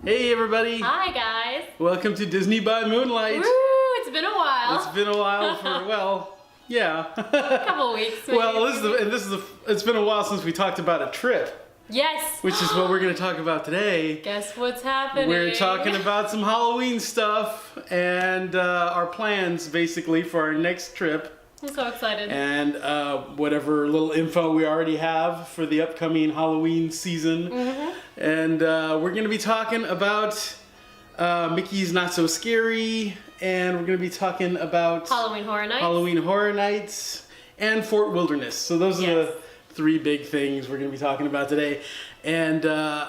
Hey everybody! Hi guys! Welcome to Disney by Moonlight. Woo! It's been a while. It's been a while for, well, yeah. A couple weeks. Maybe. Well, it's been a while since we talked about a trip. Yes! Which is what we're going to talk about today. Guess what's happening? We're talking about some Halloween stuff and our plans basically for our next trip. I'm so excited. And whatever little info we already have for the upcoming Halloween season. Mm-hmm. And we're going to be talking about Mickey's Not So Scary, and we're going to be talking about Halloween Horror Nights, and Fort Wilderness. So those are the three big things we're going to be talking about today. And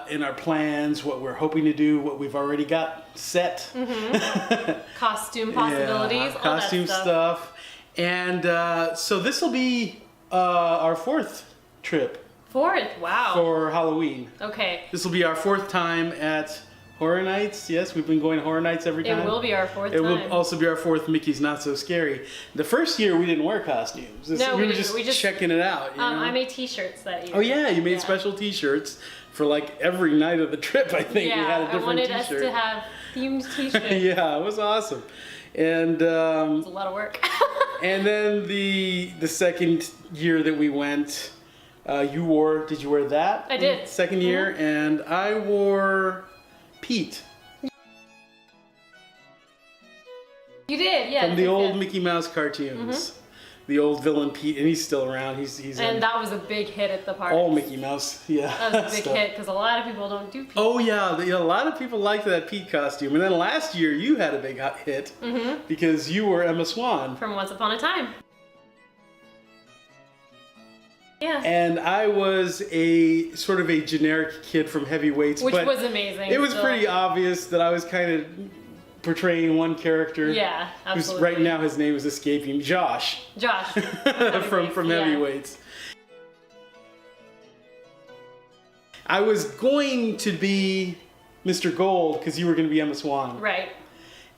in our plans, what we're hoping to do, what we've already got set. Mm-hmm. Costume possibilities, all costume that stuff. And so this will be our fourth trip. Fourth, wow. For Halloween. Okay. This will be our fourth time at Horror Nights. Yes, we've been going to Horror Nights every time. It will be our fourth time. It will also be our fourth Mickey's Not So Scary. The first year we didn't wear costumes. No, we were just checking it out. You know? I made t-shirts that year. Oh yeah, you made special t-shirts for like every night of the trip, I think. Yeah, we had a different I wanted t-shirt. us to have themed t-shirts. Yeah, it was awesome. And it was a lot of work. and then the second year that we went, did you wear that? I did. Second year, and I wore Pete. You did, yeah. From the old Mickey Mouse cartoons. Mm-hmm. The old villain Pete, and he's still around. He's and that was a big hit at the park. All Mickey Mouse, yeah. That was a big hit because a lot of people don't do Pete. Oh yeah, a lot of people liked that Pete costume. And then last year you had a big hit because you were Emma Swan. From Once Upon a Time. Yeah. And I was a sort of a generic kid from Heavyweights. Which was amazing. It was pretty obvious that I was kind of portraying one character. Yeah, absolutely. Who's right now his name is escaping. Josh. Josh. from Heavyweights. I was going to be Mr. Gold because you were going to be Emma Swan. Right.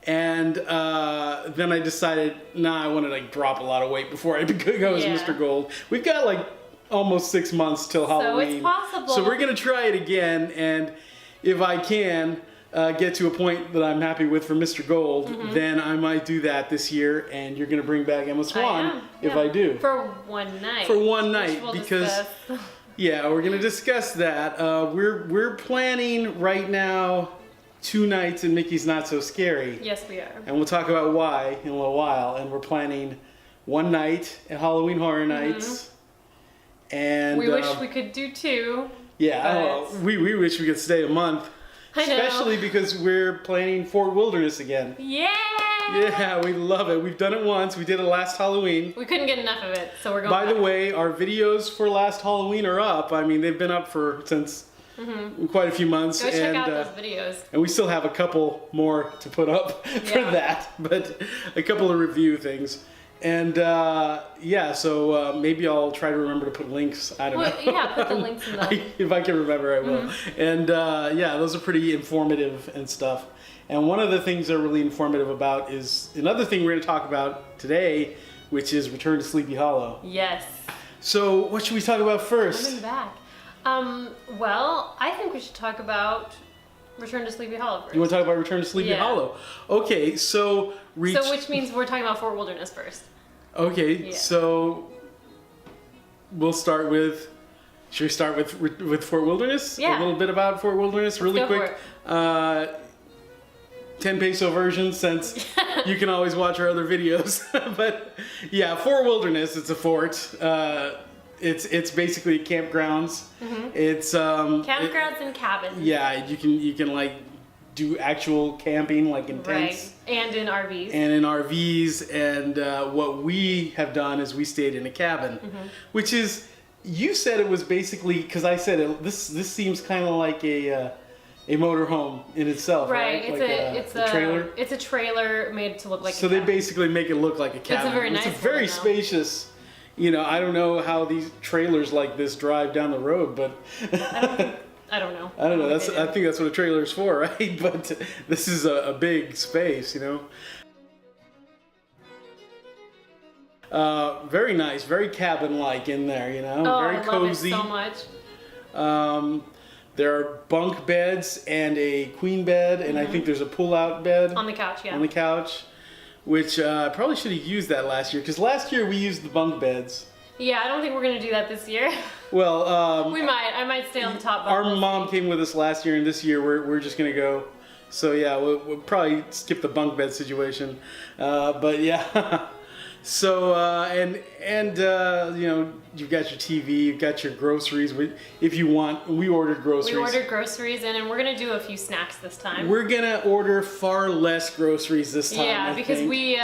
And then I decided, I want to like drop a lot of weight before I go as Mr. Gold. We've got like almost 6 months till Halloween. So it's possible. So we're going to try it again, and if I can get to a point that I'm happy with for Mr. Gold, then I might do that this year, and you're going to bring back Emma Swan if I do. For one night. For one night, we'll because discuss. Yeah, we're going to discuss that. We're planning right now 2 nights in Mickey's Not So Scary. Yes, we are. And we'll talk about why in a little while. And we're planning 1 night at Halloween Horror Nights. And we wish we could do 2. Yeah, we wish we could stay a month. I know. Especially because we're planning Fort Wilderness again. Yeah! Yeah, we love it. We've done it once. We did it last Halloween. We couldn't get enough of it, so we're going By back. the way, our videos for last Halloween are up. I mean, they've been up since quite a few months. Go check out those videos. And we still have a couple more to put up for that, but a couple of review things. And so maybe I'll try to remember to put links. I don't know. Yeah, put the links in the... If I can remember, I will. And those are pretty informative and stuff. And one of the things they're really informative about is another thing we're going to talk about today, which is Return to Sleepy Hollow. Yes. So what should we talk about first? Coming back. Well, I think we should talk about Return to Sleepy Hollow first. You want to talk about Return to Sleepy Hollow? Okay, so... which means we're talking about Fort Wilderness first. Okay, so we'll start with. Should we start with Fort Wilderness? Yeah. A little bit about Fort Wilderness, really quick. 10 peso version, since you can always watch our other videos. But yeah, Fort Wilderness. It's a fort. It's basically campgrounds. Mm-hmm. It's campgrounds and cabins. Yeah, you can like do actual camping, like in tents. Right, and in RVs. And in RVs, and what we have done is we stayed in a cabin, which is, you said it was basically, because I said this seems kind of like a motorhome in itself, right? It's a trailer. It's a trailer made to look like. So they basically make it look like a cabin. It's a very nice. It's a very spacious. You know, I don't know how these trailers like this drive down the road, but I don't know. I don't know. I think that's what a trailer is for, right? But this is a big space, you know. Very nice, very cabin-like in there, you know. Oh, very cozy. I love it so much. There are bunk beds and a queen bed, and I think there's a pull-out bed on the couch. Yeah. On the couch, which I probably should have used that last year, because last year we used the bunk beds. Yeah, I don't think we're gonna do that this year. Well, we might. I might stay on the top. Our mom came with us last year, and this year we're just gonna go. So yeah, we'll probably skip the bunk bed situation, but yeah. So and you know, you've got your TV, you've got your groceries. If you want, we ordered groceries. We ordered groceries, and we're gonna do a few snacks this time. We're gonna order far less groceries this time. Yeah, because we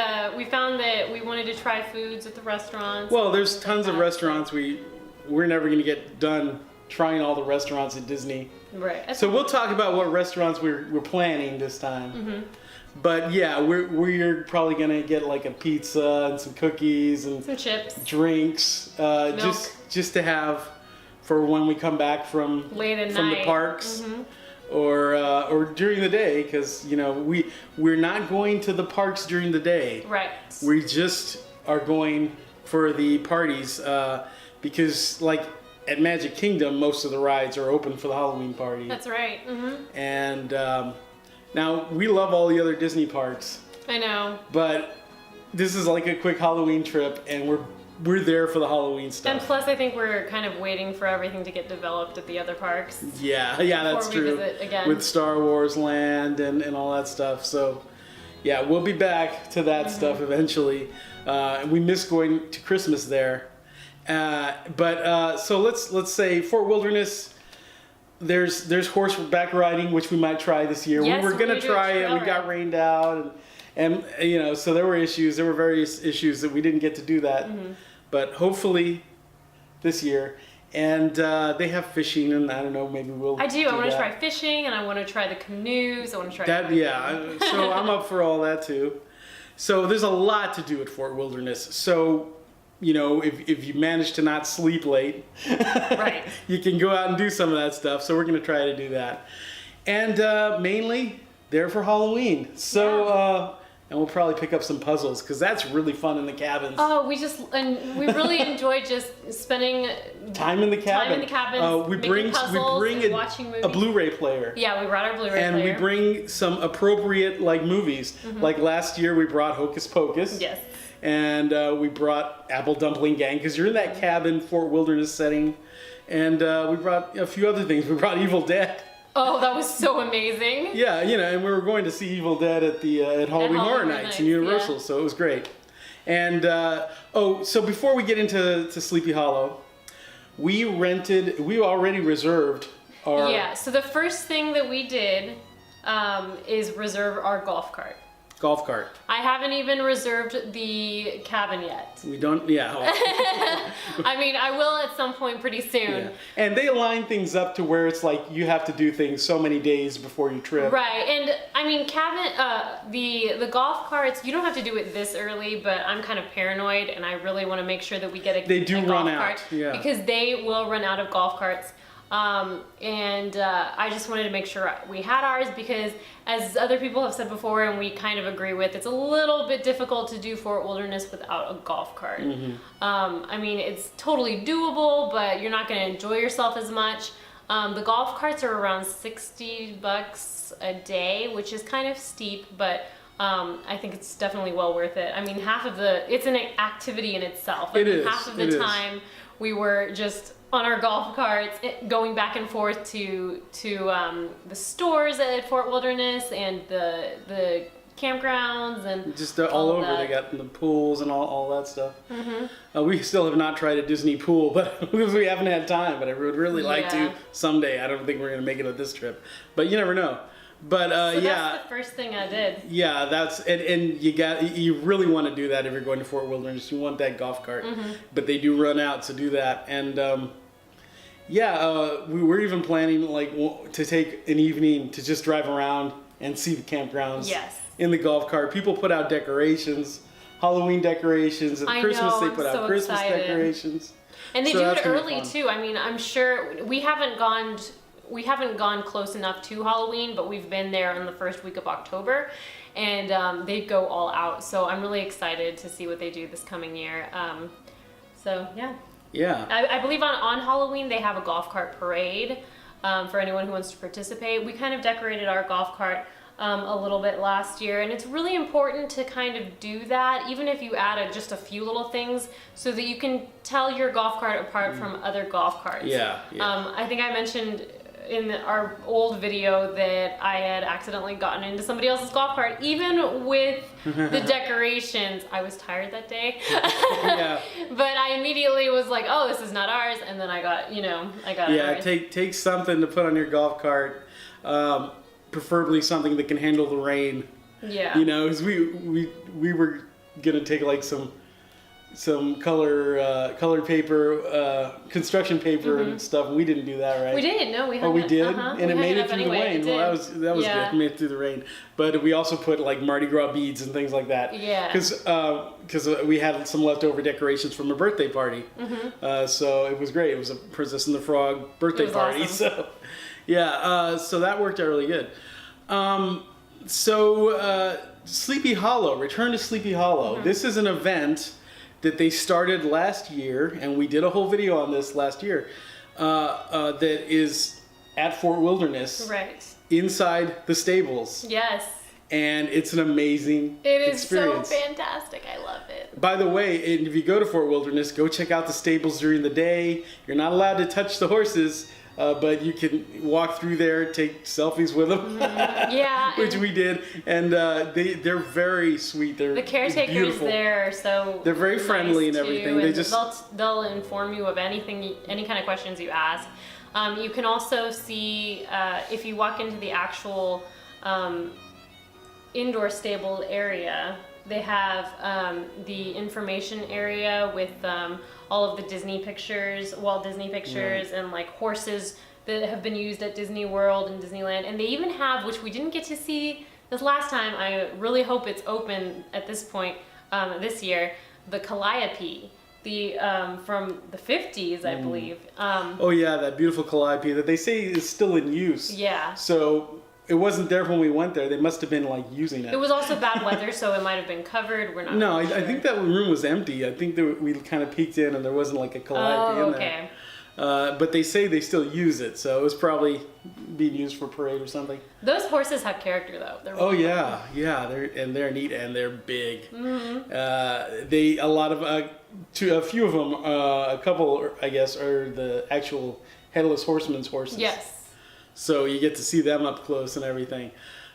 found that we wanted to try foods at the restaurants. Well, there's tons of restaurants. We're never gonna get done trying all the restaurants at Disney. Right. So we'll talk about what restaurants we're planning this time. But yeah, we're probably gonna get like a pizza and some cookies and some chips, drinks, just to have for when we come back from the parks, or during the day, because you know we're not going to the parks during the day. Right. We just are going for the parties, because like at Magic Kingdom, most of the rides are open for the Halloween party. That's right. And now, we love all the other Disney parks. I know. But this is like a quick Halloween trip, and we're there for the Halloween stuff. And plus, I think we're kind of waiting for everything to get developed at the other parks. Yeah, that's true. Before we visit again. With Star Wars Land and all that stuff. So, yeah, we'll be back to that stuff eventually. We miss going to Christmas there. So let's say Fort Wilderness. There's horseback riding, which we might try this year. Yes, we were gonna try it. We got rained out, and you know, so there were issues. There were various issues that we didn't get to do that. But hopefully, this year. And they have fishing, and I don't know, maybe we'll. I do. I want to try fishing, and I want to try the canoes. I want to try that. Yeah. So I'm up for all that too. So there's a lot to do at Fort Wilderness. So, you know, if you manage to not sleep late, right, you can go out and do some of that stuff. So we're going to try to do that. And mainly there for Halloween. So, and we'll probably pick up some puzzles, because that's really fun in the cabins. Oh, we really enjoy just spending time in the cabin. We bring watching movies. A Blu-ray player. Yeah, we brought our Blu-ray player. And we bring some appropriate movies. Like last year we brought Hocus Pocus. Yes. And we brought Apple Dumpling Gang, because you're in that cabin, Fort Wilderness setting. And we brought a few other things. We brought Evil Dead. Oh, that was so amazing. Yeah, you know, and we were going to see Evil Dead at Halloween Horror Nights in Universal, so it was great. And, so before we get into Sleepy Hollow, we already reserved our... Yeah, so the first thing that we did is reserve our golf cart. Golf cart. I haven't even reserved the cabin yet. We don't, yeah. I mean, I will at some point pretty soon. Yeah. And they align things up to where it's like you have to do things so many days before you trip. Right, and I mean, the golf carts, you don't have to do it this early, but I'm kind of paranoid, and I really want to make sure that we get a golf cart, because they will run out of golf carts. I just wanted to make sure we had ours, because as other people have said before, and we kind of agree with, it's a little bit difficult to do Fort Wilderness without a golf cart. I mean, it's totally doable, but you're not going to enjoy yourself as much. The golf carts are around $60 a day, which is kind of steep, but I think it's definitely well worth it. I mean, it's an activity in itself. Half of the time we were just on our golf carts going back and forth to the stores at Fort Wilderness and the campgrounds and just all over. that. They got the pools and all that stuff. We still have not tried a Disney pool, but we haven't had time. But I would really like to someday. I don't think we're gonna make it on this trip, but you never know. But so that's the first thing I did. Yeah, that's and you really want to do that if you're going to Fort Wilderness. You want that golf cart, but they do run out, so do that. And we were even planning to take an evening to just drive around and see the campgrounds. Yes. In the golf cart, people put out decorations, Halloween decorations, and Christmas they put out Christmas decorations. And they do it early too. I mean, I'm sure we haven't gone close enough to Halloween, but we've been there in the first week of October, and they go all out. So I'm really excited to see what they do this coming year. Yeah. I believe on Halloween they have a golf cart parade for anyone who wants to participate. We kind of decorated our golf cart a little bit last year, and it's really important to kind of do that, even if you add just a few little things, so that you can tell your golf cart apart from other golf carts. Yeah. I think I mentioned in our old video that I had accidentally gotten into somebody else's golf cart, even with the decorations. I was tired that day. But I immediately was like, oh, this is not ours, and then I got ours. Take something to put on your golf cart, preferably something that can handle the rain. Yeah. You know, 'cause we were gonna take like some colored paper, construction paper and stuff. We didn't do that, right? We did. No, we hung we did, and it made it through the rain. Well, that was good. It made it through the rain. But we also put like Mardi Gras beads and things like that. Yeah. Because we had some leftover decorations from a birthday party. So it was great. It was a Princess and the Frog birthday party. Awesome. So so that worked out really good. Sleepy Hollow, Return to Sleepy Hollow. This is an event that they started last year, and we did a whole video on this last year, that is at Fort Wilderness. Right. Inside the stables. Yes. And it's an amazing experience. So fantastic. I love it. By the way, if you go to Fort Wilderness, go check out the stables during the day. You're not allowed to touch the horses, but you can walk through there, take selfies with them. Which we did. And they're very sweet. The caretakers there are so they're very friendly and everything. They'll inform you of any kind of questions you ask. You can also see, if you walk into the actual indoor stable area, they have the information area with all of the Disney pictures, Walt Disney pictures, and like horses that have been used at Disney World and Disneyland. And they even have, which we didn't get to see this last time, I really hope it's open at this point this year, the Calliope. From the 50s, I believe. That beautiful Calliope that they say is still in use. Yeah. So it wasn't there when we went there. They must have been like using it. It was also bad weather, so it might have been covered. We're not. No, sure. I think that room was empty. I think we kind of peeked in and there wasn't like a Calliope in there. But they say they still use it, so it was probably being used for parade or something. Those horses have character, though. They're really fun. They're neat and they're big. A few of them, a couple, I guess, are the actual headless horseman's horses. Yes. So you get to see them up close and everything.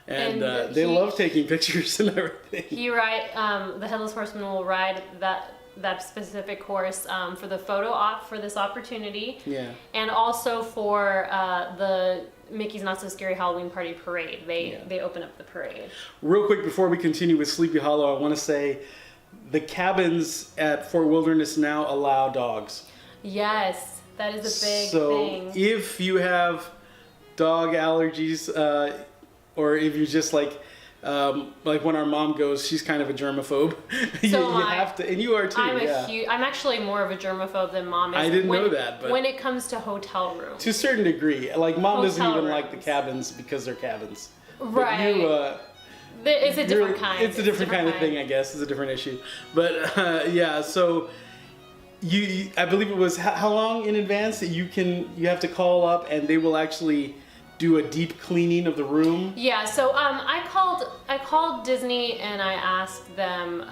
And they love taking pictures and everything. The headless horseman will ride that specific horse for the photo op for this opportunity. Yeah. And also for the Mickey's Not So Scary Halloween Party Parade. They open up the parade. Real quick before we continue with Sleepy Hollow, I want to say the cabins at Fort Wilderness now allow dogs. Yes, that is a big thing. So if you have dog allergies, or if you just like when our mom goes, she's kind of a germaphobe. So you have to, and you are too. I'm actually more of a germaphobe than mom is. I didn't know that, but when it comes to hotel rooms, to a certain degree, like mom doesn't even like the cabins because they're cabins. Right. But it's a different kind. It's a different kind of thing, I guess. It's a different issue, but so. I believe it was how long in advance that you have to call up and they will actually do a deep cleaning of the room? Yeah, so I called Disney and I asked them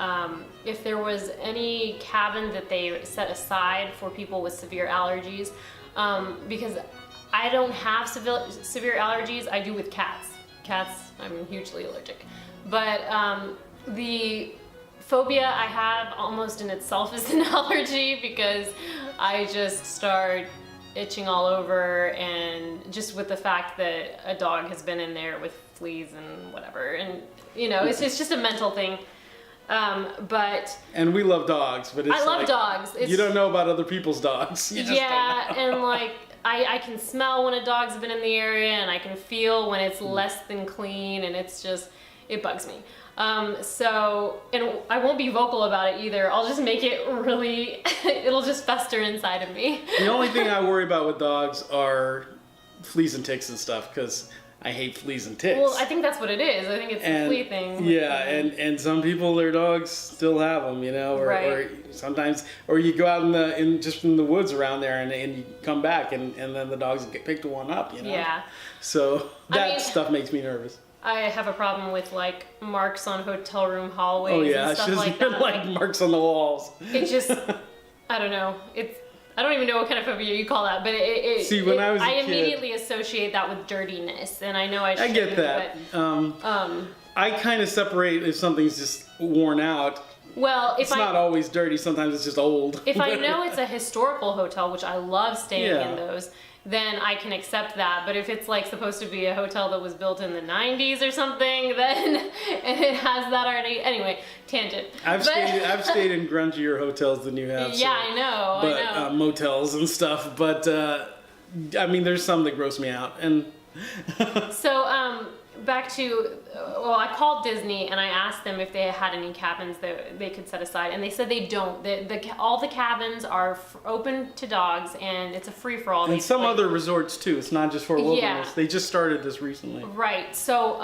if there was any cabin that they set aside for people with severe allergies, because I don't have severe allergies. I do with cats. Cats, I'm hugely allergic. But the phobia I have almost in itself is an allergy, because I just start itching all over, and just with the fact that a dog has been in there with fleas and whatever, and you know, it's just a mental thing. And we love dogs, but I love dogs. You don't know about other people's dogs. Yeah, and like I can smell when a dog's been in the area, and I can feel when it's less than clean, and it's just, it bugs me. So, and I won't be vocal about it either. I'll just make it really, it'll just fester inside of me. The only thing I worry about with dogs are fleas and ticks and stuff, because I hate fleas and ticks. Well, I think that's what it is. I think it's the flea thing. Yeah, and some people, their dogs still have them, you know, or sometimes, or you go out in the woods around there, and you come back, and then the dogs picked one up, you know. Yeah. So that stuff makes me nervous. I have a problem with like marks on hotel room hallways and stuff like that. Like marks on the walls. It just, I don't know. I don't even know what kind of phobia you call that, but See, when I was a kid, immediately associate that with dirtiness, and I know I shouldn't. I get that. But, I kind of separate if something's just worn out. Well, it's not always dirty. Sometimes it's just old. If I know it's a historical hotel, which I love staying in those, then I can accept that. But if it's like supposed to be a hotel that was built in the 90s or something, then and it has that already. Anyway, tangent. I've stayed in grungier hotels than you have. Yeah, so, I know. But motels and stuff. But I mean, there's some that gross me out. And so back to, well, I called Disney and I asked them if they had any cabins that they could set aside, and they said they don't. All the cabins are open to dogs, and it's a free-for-all. And some other resorts too. It's not just for wilderness. Yeah. They just started this recently. Right. So,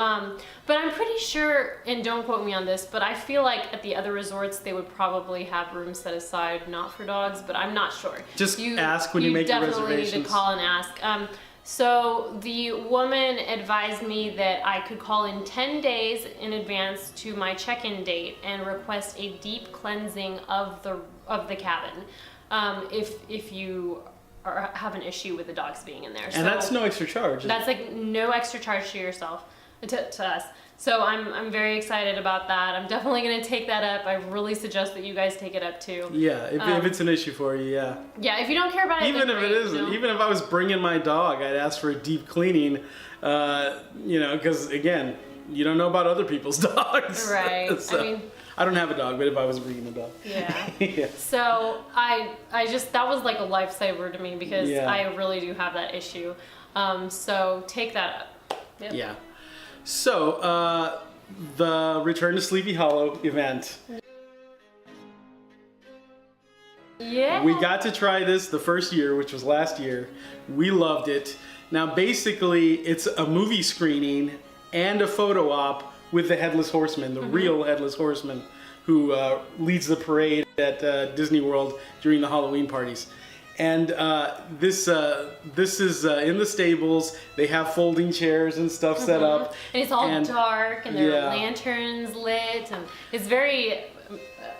but I'm pretty sure, and don't quote me on this, but I feel like at the other resorts they would probably have rooms set aside not for dogs, but I'm not sure. Just ask when you make your reservations. You definitely need to call and ask. So the woman advised me that I could call in 10 days in advance to my check-in date and request a deep cleansing of the cabin if you have an issue with the dogs being in there. And that's no extra charge. That's like no extra charge to yourself, to us. So I'm very excited about that. I'm definitely going to take that up. I really suggest that you guys take it up too. Yeah, if it's an issue for you, yeah. Yeah, if you don't care about it, even if it isn't, you know? Even if I was bringing my dog, I'd ask for a deep cleaning. You know, because again, you don't know about other people's dogs. Right. So, I mean, I don't have a dog, but if I was bringing a dog. Yeah. Yeah. So I just, that was like a lifesaver to me, because I really do have that issue. So take that up. Yep. Yeah. So, the Return to Sleepy Hollow event. Yeah. We got to try this the first year, which was last year. We loved it. Now, basically, it's a movie screening and a photo op with the Headless Horseman, the real Headless Horseman, who leads the parade at Disney World during the Halloween parties. And this is in the stables. They have folding chairs and stuff set up. And it's all dark, and there are lanterns lit, and it's very,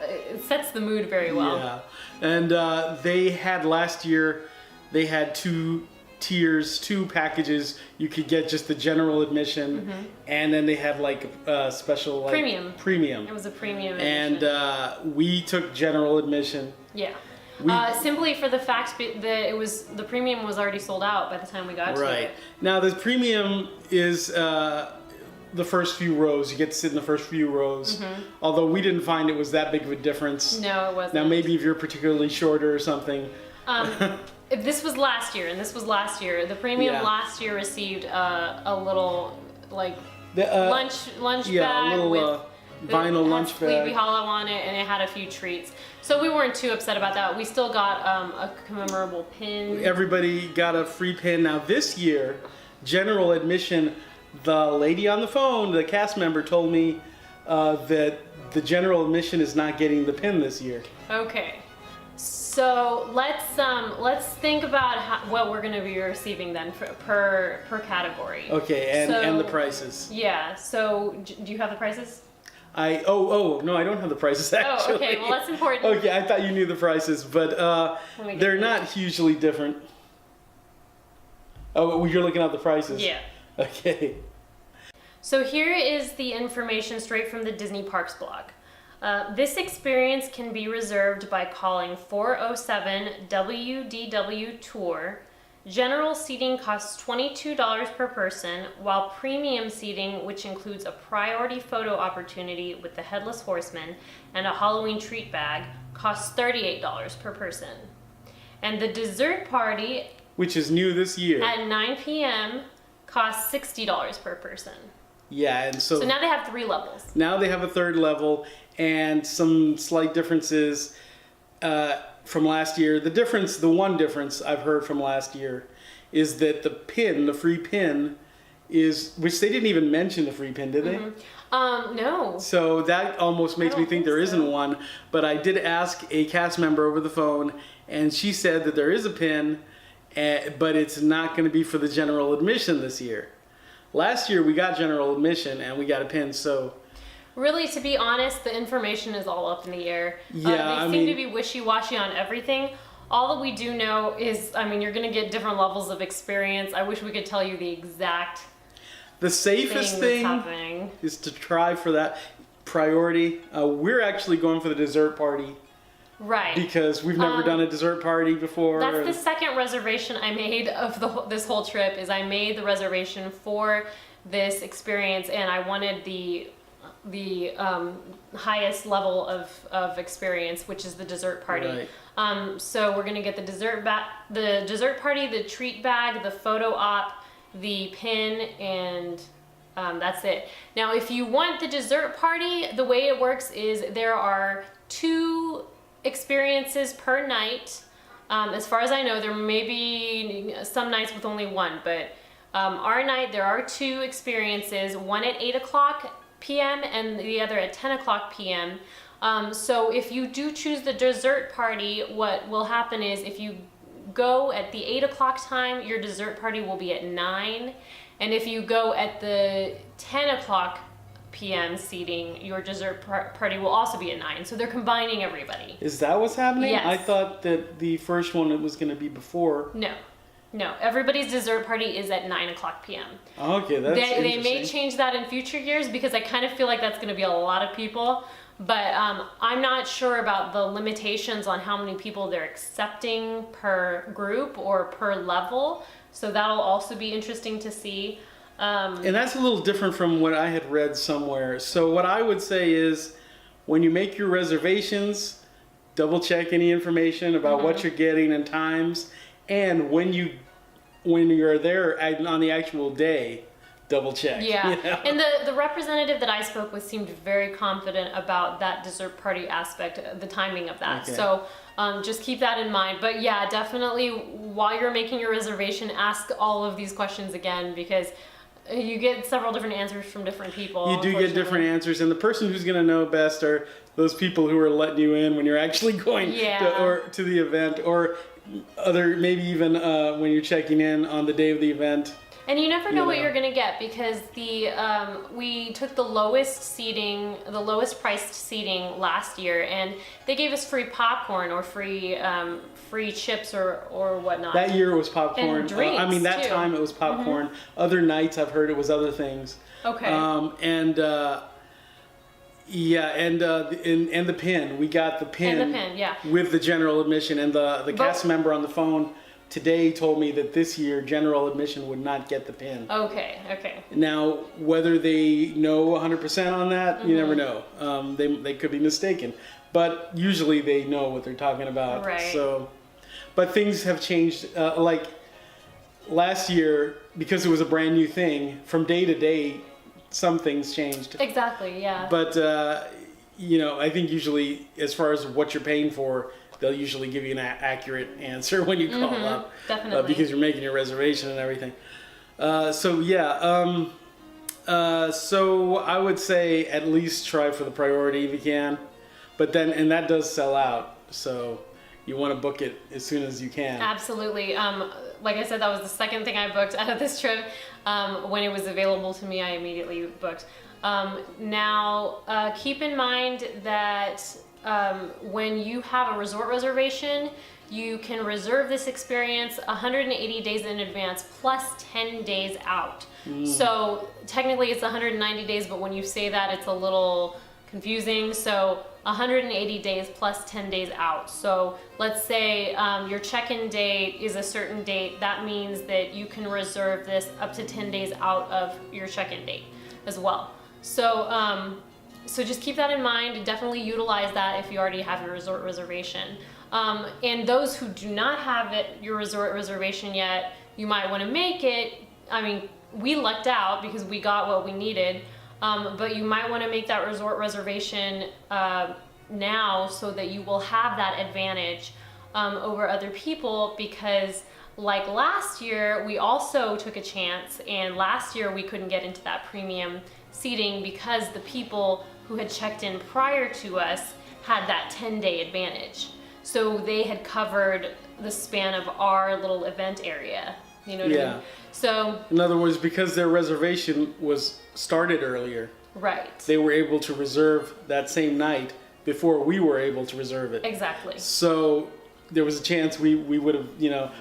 it sets the mood very well. Yeah. And they had last year, they had two tiers, two packages. You could get just the general admission, and then they have like a special like premium. It was a premium admission. And we took general admission. Yeah. Simply for the fact that the premium was already sold out by the time we got to it. Right. Now the premium is the first few rows. You get to sit in the first few rows. Although we didn't find it was that big of a difference. No, it wasn't. Now maybe if you're particularly shorter or something. This was last year, and this was last year. The premium last year received a little like lunch bag a little, with vinyl lunch bag. Sleepy Hollow on it, and it had a few treats. So we weren't too upset about that. We still got a commemorable pin. Everybody got a free pin. Now this year, general admission, the lady on the phone, the cast member, told me that the general admission is not getting the pin this year. Okay. So let's think about what we're going to be receiving then per category. Okay, and the prices. Yeah. So do you have the prices? No, I don't have the prices actually. Oh, okay. Well, that's important. Okay, I thought you knew the prices, but they're not hugely different. Oh, well, you're looking at the prices. Yeah. Okay. So here is the information straight from the Disney Parks blog. This experience can be reserved by calling 407 WDW Tour. General seating costs $22 per person, while premium seating, which includes a priority photo opportunity with the Headless Horseman and a Halloween treat bag, costs $38 per person. And the dessert party, which is new this year, at 9 p.m. costs $60 per person. Yeah, and so now they have 3 levels. Now they have a 3rd level, and some slight differences from last year. The one difference I've heard from last year is that the free pin is, which they didn't even mention the free pin, did they? No. So that almost makes me think there isn't one, but I did ask a cast member over the phone, and she said that there is a pin, but it's not going to be for the general admission this year. Last year we got general admission and we got a pin, so... Really, to be honest, the information is all up in the air. Yeah, they seem to be wishy-washy on everything. All that we do know is, you're going to get different levels of experience. I wish we could tell you the exact The safest thing is to try for that priority. We're actually going for the dessert party. Right. Because we've never done a dessert party before. That's the second reservation I made of this whole trip, is I made the reservation for this experience, and I wanted the highest level of experience, which is the dessert party. Right. So we're gonna get the dessert party, the treat bag, the photo op, the pin, and that's it. Now, if you want the dessert party, the way it works is there are 2 experiences per night. As far as I know, there may be some nights with only 1, but our night there are 2 experiences, one at 8 o'clock p.m. and the other at 10 o'clock p.m. So if you do choose the dessert party, what will happen is if you go at the 8 o'clock time, your dessert party will be at 9. And if you go at the 10 o'clock p.m. seating, your dessert party will also be at 9. So they're combining everybody. Is that what's happening? Yes. I thought that the first one was going to be before. No, everybody's dessert party is at 9 o'clock p.m. Okay, that's interesting. They may change that in future years, because I kind of feel like that's going to be a lot of people. But I'm not sure about the limitations on how many people they're accepting per group or per level. So that'll also be interesting to see. And that's a little different from what I had read somewhere. So what I would say is, when you make your reservations, double check any information about what you're getting and times. And when you're there on the actual day, double check. Yeah, you know? And the representative that I spoke with seemed very confident about that dessert party aspect, the timing of that. Okay. So just keep that in mind. But yeah, definitely while you're making your reservation, ask all of these questions again, because you get several different answers from different people. You do get different answers, and the person who's going to know best are those people who are letting you in when you're actually going to the event, or maybe even when you're checking in on the day of the event. And you never know what you're going to get, because we took the lowest priced seating last year, and they gave us free popcorn or free chips or whatnot. That year it was popcorn. And drinks, that too. time it was popcorn. Other nights I've heard it was other things. Okay. And the pin. We got the pin. And the pin, yeah. With the general admission, and the cast member on the phone today told me that this year general admission would not get the pin. Okay. Now, whether they know 100% on that, you never know. They could be mistaken, but usually they know what they're talking about. Right. So, but things have changed. Like last year, because it was a brand new thing, from day to day, some things changed. Exactly. Yeah. But I think usually, as far as what you're paying for, they'll usually give you an accurate answer when you call up. Definitely. Because you're making your reservation and everything. So I would say at least try for the priority if you can. But then, and that does sell out. So you want to book it as soon as you can. Absolutely. Like I said, that was the second thing I booked out of this trip. When it was available to me, I immediately booked. Now, keep in mind that when you have a resort reservation, you can reserve this experience 180 days in advance plus 10 days out. So technically it's 190 days, but when you say that, it's a little confusing. So 180 days plus 10 days out. So let's say your check-in date is a certain date. That means that you can reserve this up to 10 days out of your check-in date as well. So, so just keep that in mind. Definitely utilize that if you already have your resort reservation. And those who do not have your resort reservation yet, you might want to make it. I mean, we lucked out because we got what we needed, but you might want to make that resort reservation now so that you will have that advantage over other people, because like last year, we also took a chance, and last year we couldn't get into that premium seating because the people who had checked in prior to us had that 10-day advantage. So they had covered the span of our little event area. You know what I mean? So in other words, because their reservation was started earlier, right, they were able to reserve that same night before we were able to reserve it. Exactly. So there was a chance we would have,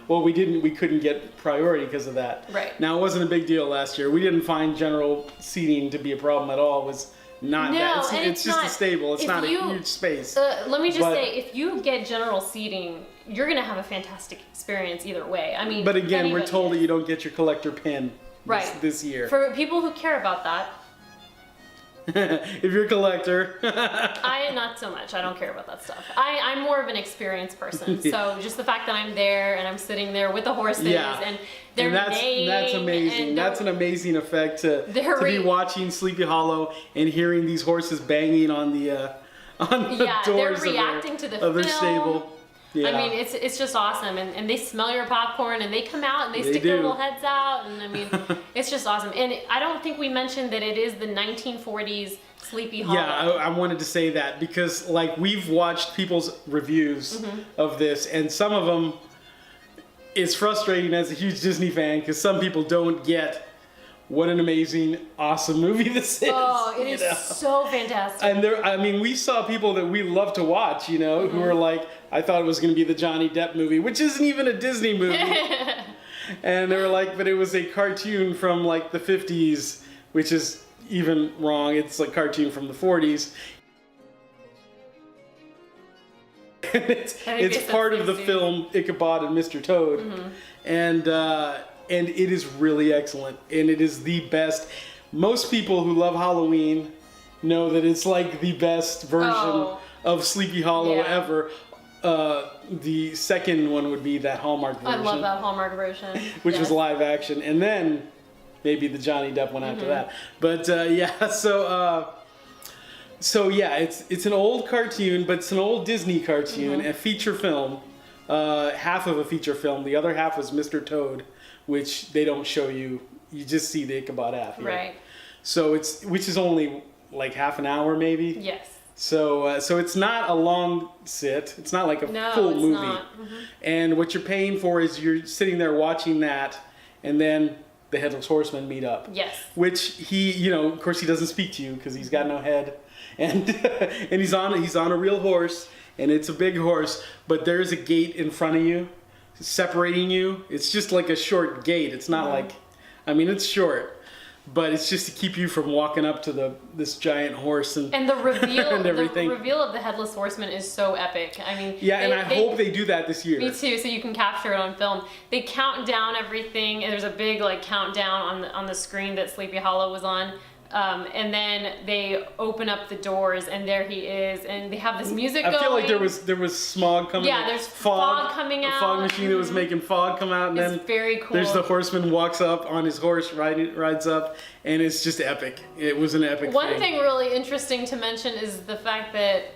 we couldn't get priority because of that. Right. Now, it wasn't a big deal last year. We didn't find general seating to be a problem at all. It was not that. It's just a stable. It's not a huge space. Let me just say, if you get general seating, you're going to have a fantastic experience either way. I mean, but again, we're told that you don't get your collector pin this year. For people who care about that. If you're a collector. Not so much. I don't care about that stuff. I'm more of an experienced person. So just the fact that I'm there and I'm sitting there with the horses and they're neighing. That's amazing. That's an amazing effect to be watching Sleepy Hollow and hearing these horses banging on the doors of their stable. Yeah. I mean, it's just awesome, and they smell your popcorn, and they come out and they stick their little heads out, and I mean, it's just awesome. And I don't think we mentioned that it is the 1940s Sleepy Hollow. Yeah, I wanted to say that because like we've watched people's reviews of this, and some of them, it's frustrating as a huge Disney fan because some people don't get what an amazing, awesome movie this is. Oh, it is so fantastic. And we saw people that we love to watch, who were like, I thought it was going to be the Johnny Depp movie, which isn't even a Disney movie. And they were like, but it was a cartoon from like the 50s, which is even wrong. It's a cartoon from the 40s. And it's part of the film Ichabod and Mr. Toad. And it is really excellent, and it is the best. Most people who love Halloween know that it's like the best version of Sleepy Hollow ever. The second one would be that Hallmark version. I love that Hallmark version. Which was live action, and then maybe the Johnny Depp one after that. But it's an old cartoon, but it's an old Disney cartoon, a feature film. Half of a feature film. The other half was Mr. Toad, which they don't show you. You just see the Ichabod half. Right. So which is only like half an hour maybe. Yes. So it's not a long sit. It's not like a full movie. Not. And what you're paying for is you're sitting there watching that, and then the Headless Horseman meet up. Yes. Which he, of course, he doesn't speak to you because he's got no head, and and he's on a real horse, and it's a big horse, but there's a gate in front of you, separating you. It's just like a short gate. It's not it's short. But it's just to keep you from walking up to this giant horse and the reveal and everything. The reveal of the Headless Horseman is so epic. I mean, I hope they do that this year. Me too, so you can capture it on film. They count down everything, and there's a big countdown on the screen that Sleepy Hollow was on. And then they open up the doors, and there he is, and they have this music going. I feel like there was smog coming. Yeah, there's fog coming out. A fog machine that was making fog come out, and it's then very cool. There's the horseman walks up on his horse, rides up, and it's just epic. It was an epic. One thing really interesting to mention is the fact that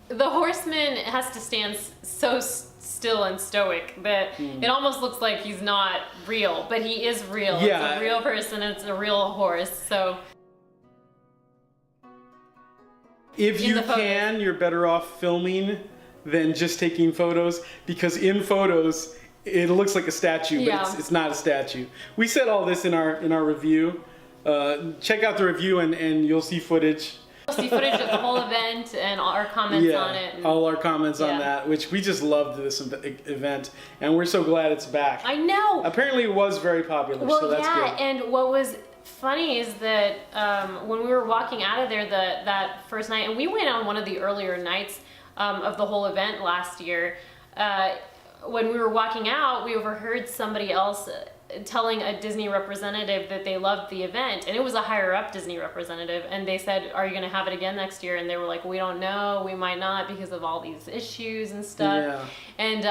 the horseman has to stand so still and stoic that it almost looks like he's not real, but he is real. Yeah. It's a real person. It's a real horse. So if you can, you're better off filming than just taking photos, because in photos it looks like a statue, but it's not a statue. We said all this in our review. Check out the review and you'll see footage. You'll see footage of the whole event and all our comments on it. And, all our comments on that, which we just loved this event, and we're so glad it's back. I know. Apparently it was very popular, so that's good. And what was funny is that when we were walking out of there that first night, and we went on one of the earlier nights of the whole event last year, when we were walking out, we overheard somebody else telling a Disney representative that they loved the event, and it was a higher up Disney representative, and they said, are you going to have it again next year? And they were like, we don't know, we might not, because of all these issues and stuff. And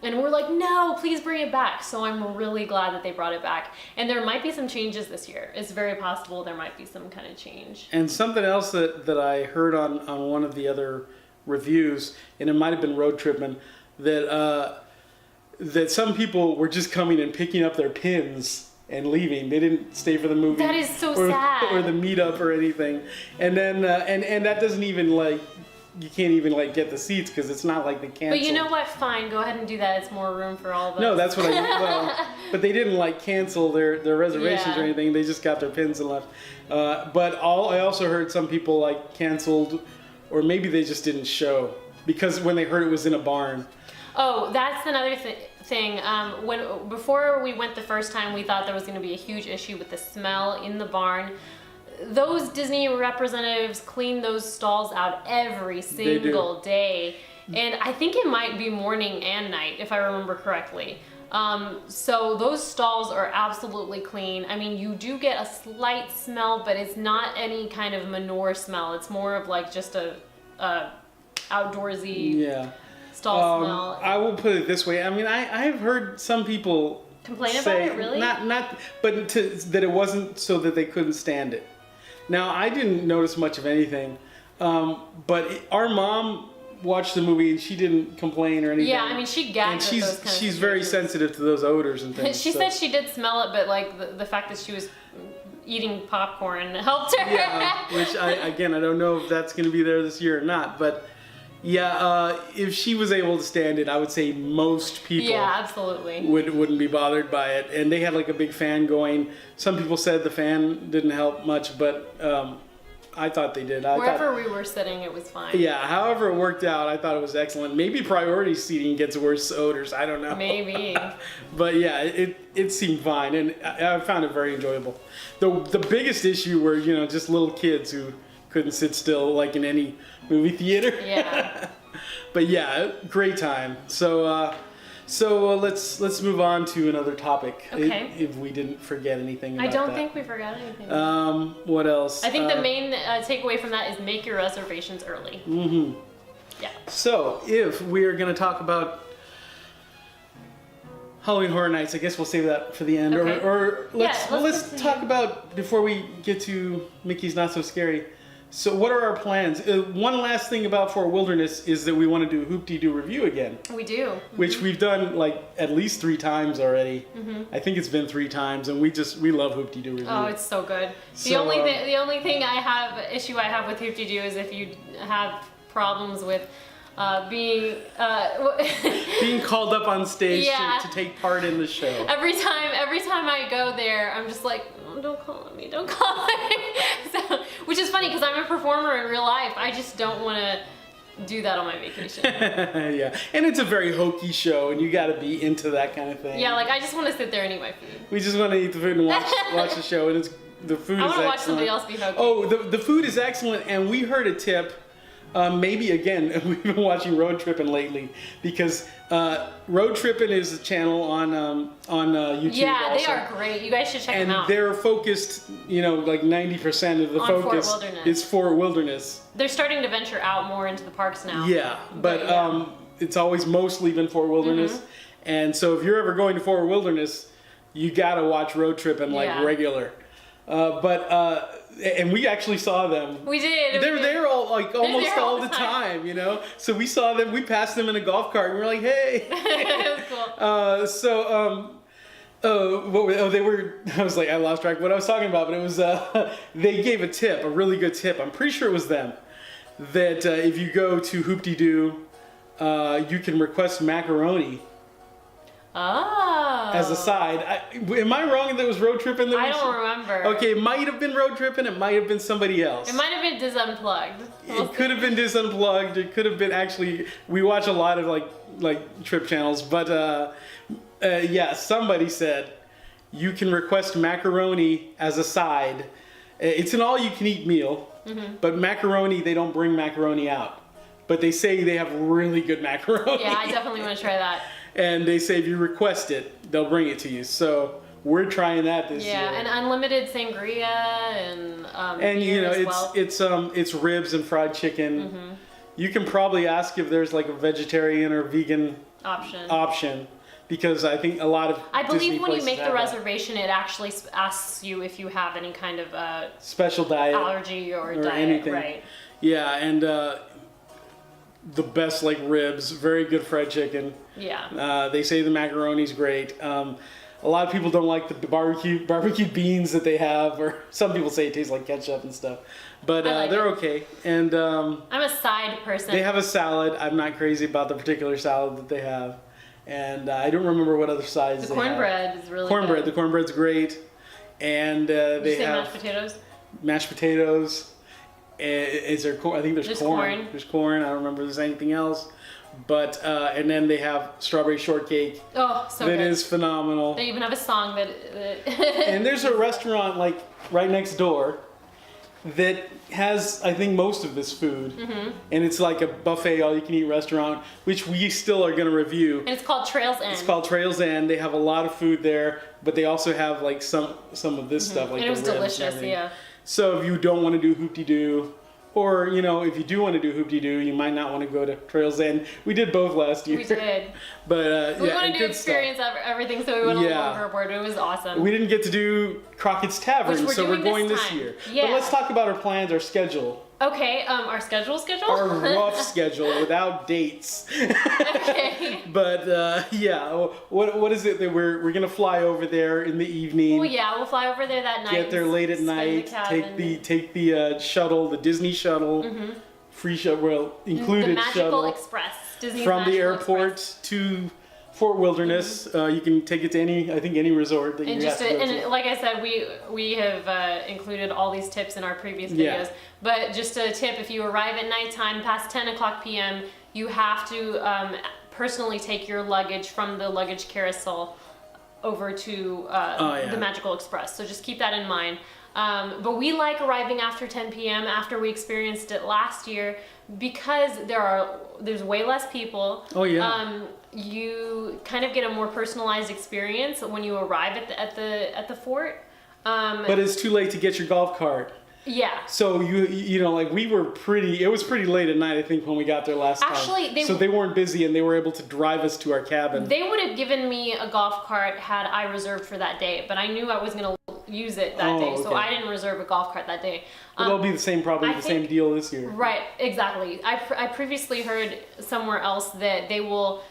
we're like, no, please bring it back. So I'm really glad that they brought it back, and there might be some changes this year. It's very possible there might be some kind of change. And something else that I heard on one of the other reviews, and it might have been Road Trippin', that some people were just coming and picking up their pins and leaving. They didn't stay for the movie. That is so sad. Or the meetup or anything. And then and that doesn't even, like, you can't even, like, get the seats because it's not like they canceled. But you know what? Fine, go ahead and do that. It's more room for all of us. No, that's what I mean. Well, but they didn't, like, cancel their reservations or anything. They just got their pins and left. But I also heard some people, like, canceled, or maybe they just didn't show because when they heard it was in a barn. Oh, that's another thing. Before we went the first time, we thought there was going to be a huge issue with the smell in the barn. Those Disney representatives clean those stalls out every single day. And I think it might be morning and night, if I remember correctly. So those stalls are absolutely clean. I mean, you do get a slight smell, but it's not any kind of manure smell. It's more of like just a outdoorsy stall smell. I will put it this way. I mean, I have heard some people complain say, about it, really? But that it wasn't so that they couldn't stand it. Now, I didn't notice much of anything, but our mom watched the movie and she didn't complain or anything. Yeah, I mean, she gagged at those kind of she's very sensitive to those odors and things. She said she did smell it, but like the fact that she was eating popcorn helped her. Yeah, which I don't know if that's going to be there this year or not, but yeah, if she was able to stand it, I would say most people absolutely wouldn't be bothered by it. And they had like a big fan going. Some people said the fan didn't help much, but I thought they did. Wherever we were sitting, it was fine. Yeah, however it worked out, I thought it was excellent. Maybe priority seating gets worse odors. I don't know. Maybe. But yeah, it seemed fine, and I found it very enjoyable. The biggest issue were, just little kids who couldn't sit still like in any movie theater. Yeah. But yeah, great time. So let's move on to another topic. Okay. If we didn't forget anything about I don't that. think we forgot anything. What else? I think the main takeaway from that is make your reservations early. Mm-hmm. Yeah. So if we are going to talk about Halloween Horror Nights, I guess we'll save that for the end. Okay. Or let's talk about, before we get to Mickey's Not So Scary. So what are our plans? One last thing about Fort Wilderness is that we want to do a Hoop-Dee-Doo review again. We do. Mm-hmm. Which we've done like at least 3 times already. Mm-hmm. I think it's been 3 times, and we love Hoop-Dee-Doo review. Oh, it's so good. So, the only thing I have with Hoop-Dee-Doo is if you have problems with being called up on stage to take part in the show. Every time I go there, I'm just like, oh, don't call me. So, which is funny because I'm a performer in real life. I just don't want to do that on my vacation. Yeah, and it's a very hokey show, and you got to be into that kind of thing. Yeah, like I just want to sit there and eat my food. We just want to eat the food and watch the show, and the food is excellent. I want to watch somebody else be hokey. Oh, the food is excellent, and we heard a tip. Maybe again, we've been watching Road Trippin' lately because Road Trippin' is a channel on YouTube. Yeah, also. they are great. You guys should check them out. And they're focused, like 90% of the on focus Fort Wilderness. is Fort Wilderness. They're starting to venture out more into the parks now. Yeah, but it's always mostly been Fort Wilderness. Mm-hmm. And so if you're ever going to Fort Wilderness, you gotta watch Road Trippin' like regular. And we actually saw them. We did. They're there almost all the time, So we saw them. We passed them in a golf cart, and we're like, "Hey!" It was cool. They were. I was like, I lost track of what I was talking about, but it was. They gave a tip, a really good tip. I'm pretty sure it was them. That if you go to Hoop-Dee-Doo you can request macaroni Oh. as a side. Am I wrong that it was road tripping? I don't remember. Okay, it might have been road tripping. It might have been somebody else. It might have been Unplugged. It could have been Unplugged. It could have been actually. We watch a lot of like trip channels, but yeah, somebody said you can request macaroni as a side. It's an all-you-can-eat meal, but macaroni, they don't bring macaroni out, but they say they have really good macaroni. Yeah, I definitely want to try that. And they say if you request it, they'll bring it to you. So we're trying that this year. Yeah, and unlimited sangria and you know, as it's ribs and fried chicken. You can probably ask if there's like a vegetarian or vegan option because I think a lot of I believe Disney when you places make the have that. reservation, it actually asks you if you have any kind of special diet allergy or diet, anything. right? Yeah, and the best like ribs, very good fried chicken. Yeah. They say the macaroni's great. A lot of people don't like the barbecue beans that they have, or some people say it tastes like ketchup and stuff. But they're okay. And I'm a side person. they have a salad. I'm not crazy about the particular salad that they have. And I don't remember what other sides the they have. cornbread is really Cornbread. good. The cornbread's great. And Did they you say have mashed potatoes? mashed potatoes. Is there corn? I think there's corn. There's corn. I don't remember if there's anything else. But and then they have strawberry shortcake. Oh, so that good. is phenomenal. They even have a song that And there's a restaurant like right next door that has, I think, most of this food. And it's like a buffet, all-you-can-eat restaurant, which we still are going to review. And it's called Trails End. It's called Trails End. They have a lot of food there, but they also have like some of this stuff. Like and it was the ribs and delicious, everything. yeah. So if you don't want to do hoop-de-doo, or, you know, if you do want to do hoop-de-doo, you might not want to go to Trails End. We did both last year. We did. But We yeah, wanted to good experience everything, so we went a little overboard. It was awesome. We didn't get to do Crockett's Tavern, Which we're so we're doing going this this time. year. Yeah. But let's talk about our plans, our schedule. Okay, our schedule? Our rough schedule without dates. Okay. But yeah, what is it that we're gonna fly over there in the evening? Well, yeah, we'll fly over there that night. Get there late at spend night. the Take the shuttle, the Disney shuttle, free shuttle, well included the Magical shuttle Express. Disney's from the Magical airport Express. to Fort Wilderness. You can take it to any resort that And you have to go to. and like I said, we have included all these tips in our previous videos. Yeah. But just a tip: if you arrive at nighttime past 10 o'clock p.m., you have to personally take your luggage from the luggage carousel over to the Magical Express. So just keep that in mind. But we like arriving after 10 p.m. after we experienced it last year because there's way less people. Oh yeah. You kind of get a more personalized experience when you arrive at the fort. But it's too late to get your golf cart. Yeah. So you know, like it was pretty late at night, I think, when we got there last time. Actually, so they weren't busy and they were able to drive us to our cabin. They would have given me a golf cart had I reserved for that day, but I knew I was going to use it that day, so I didn't reserve a golf cart that day. But it'll be the same, same deal this year. Right, exactly. I previously heard somewhere else that they will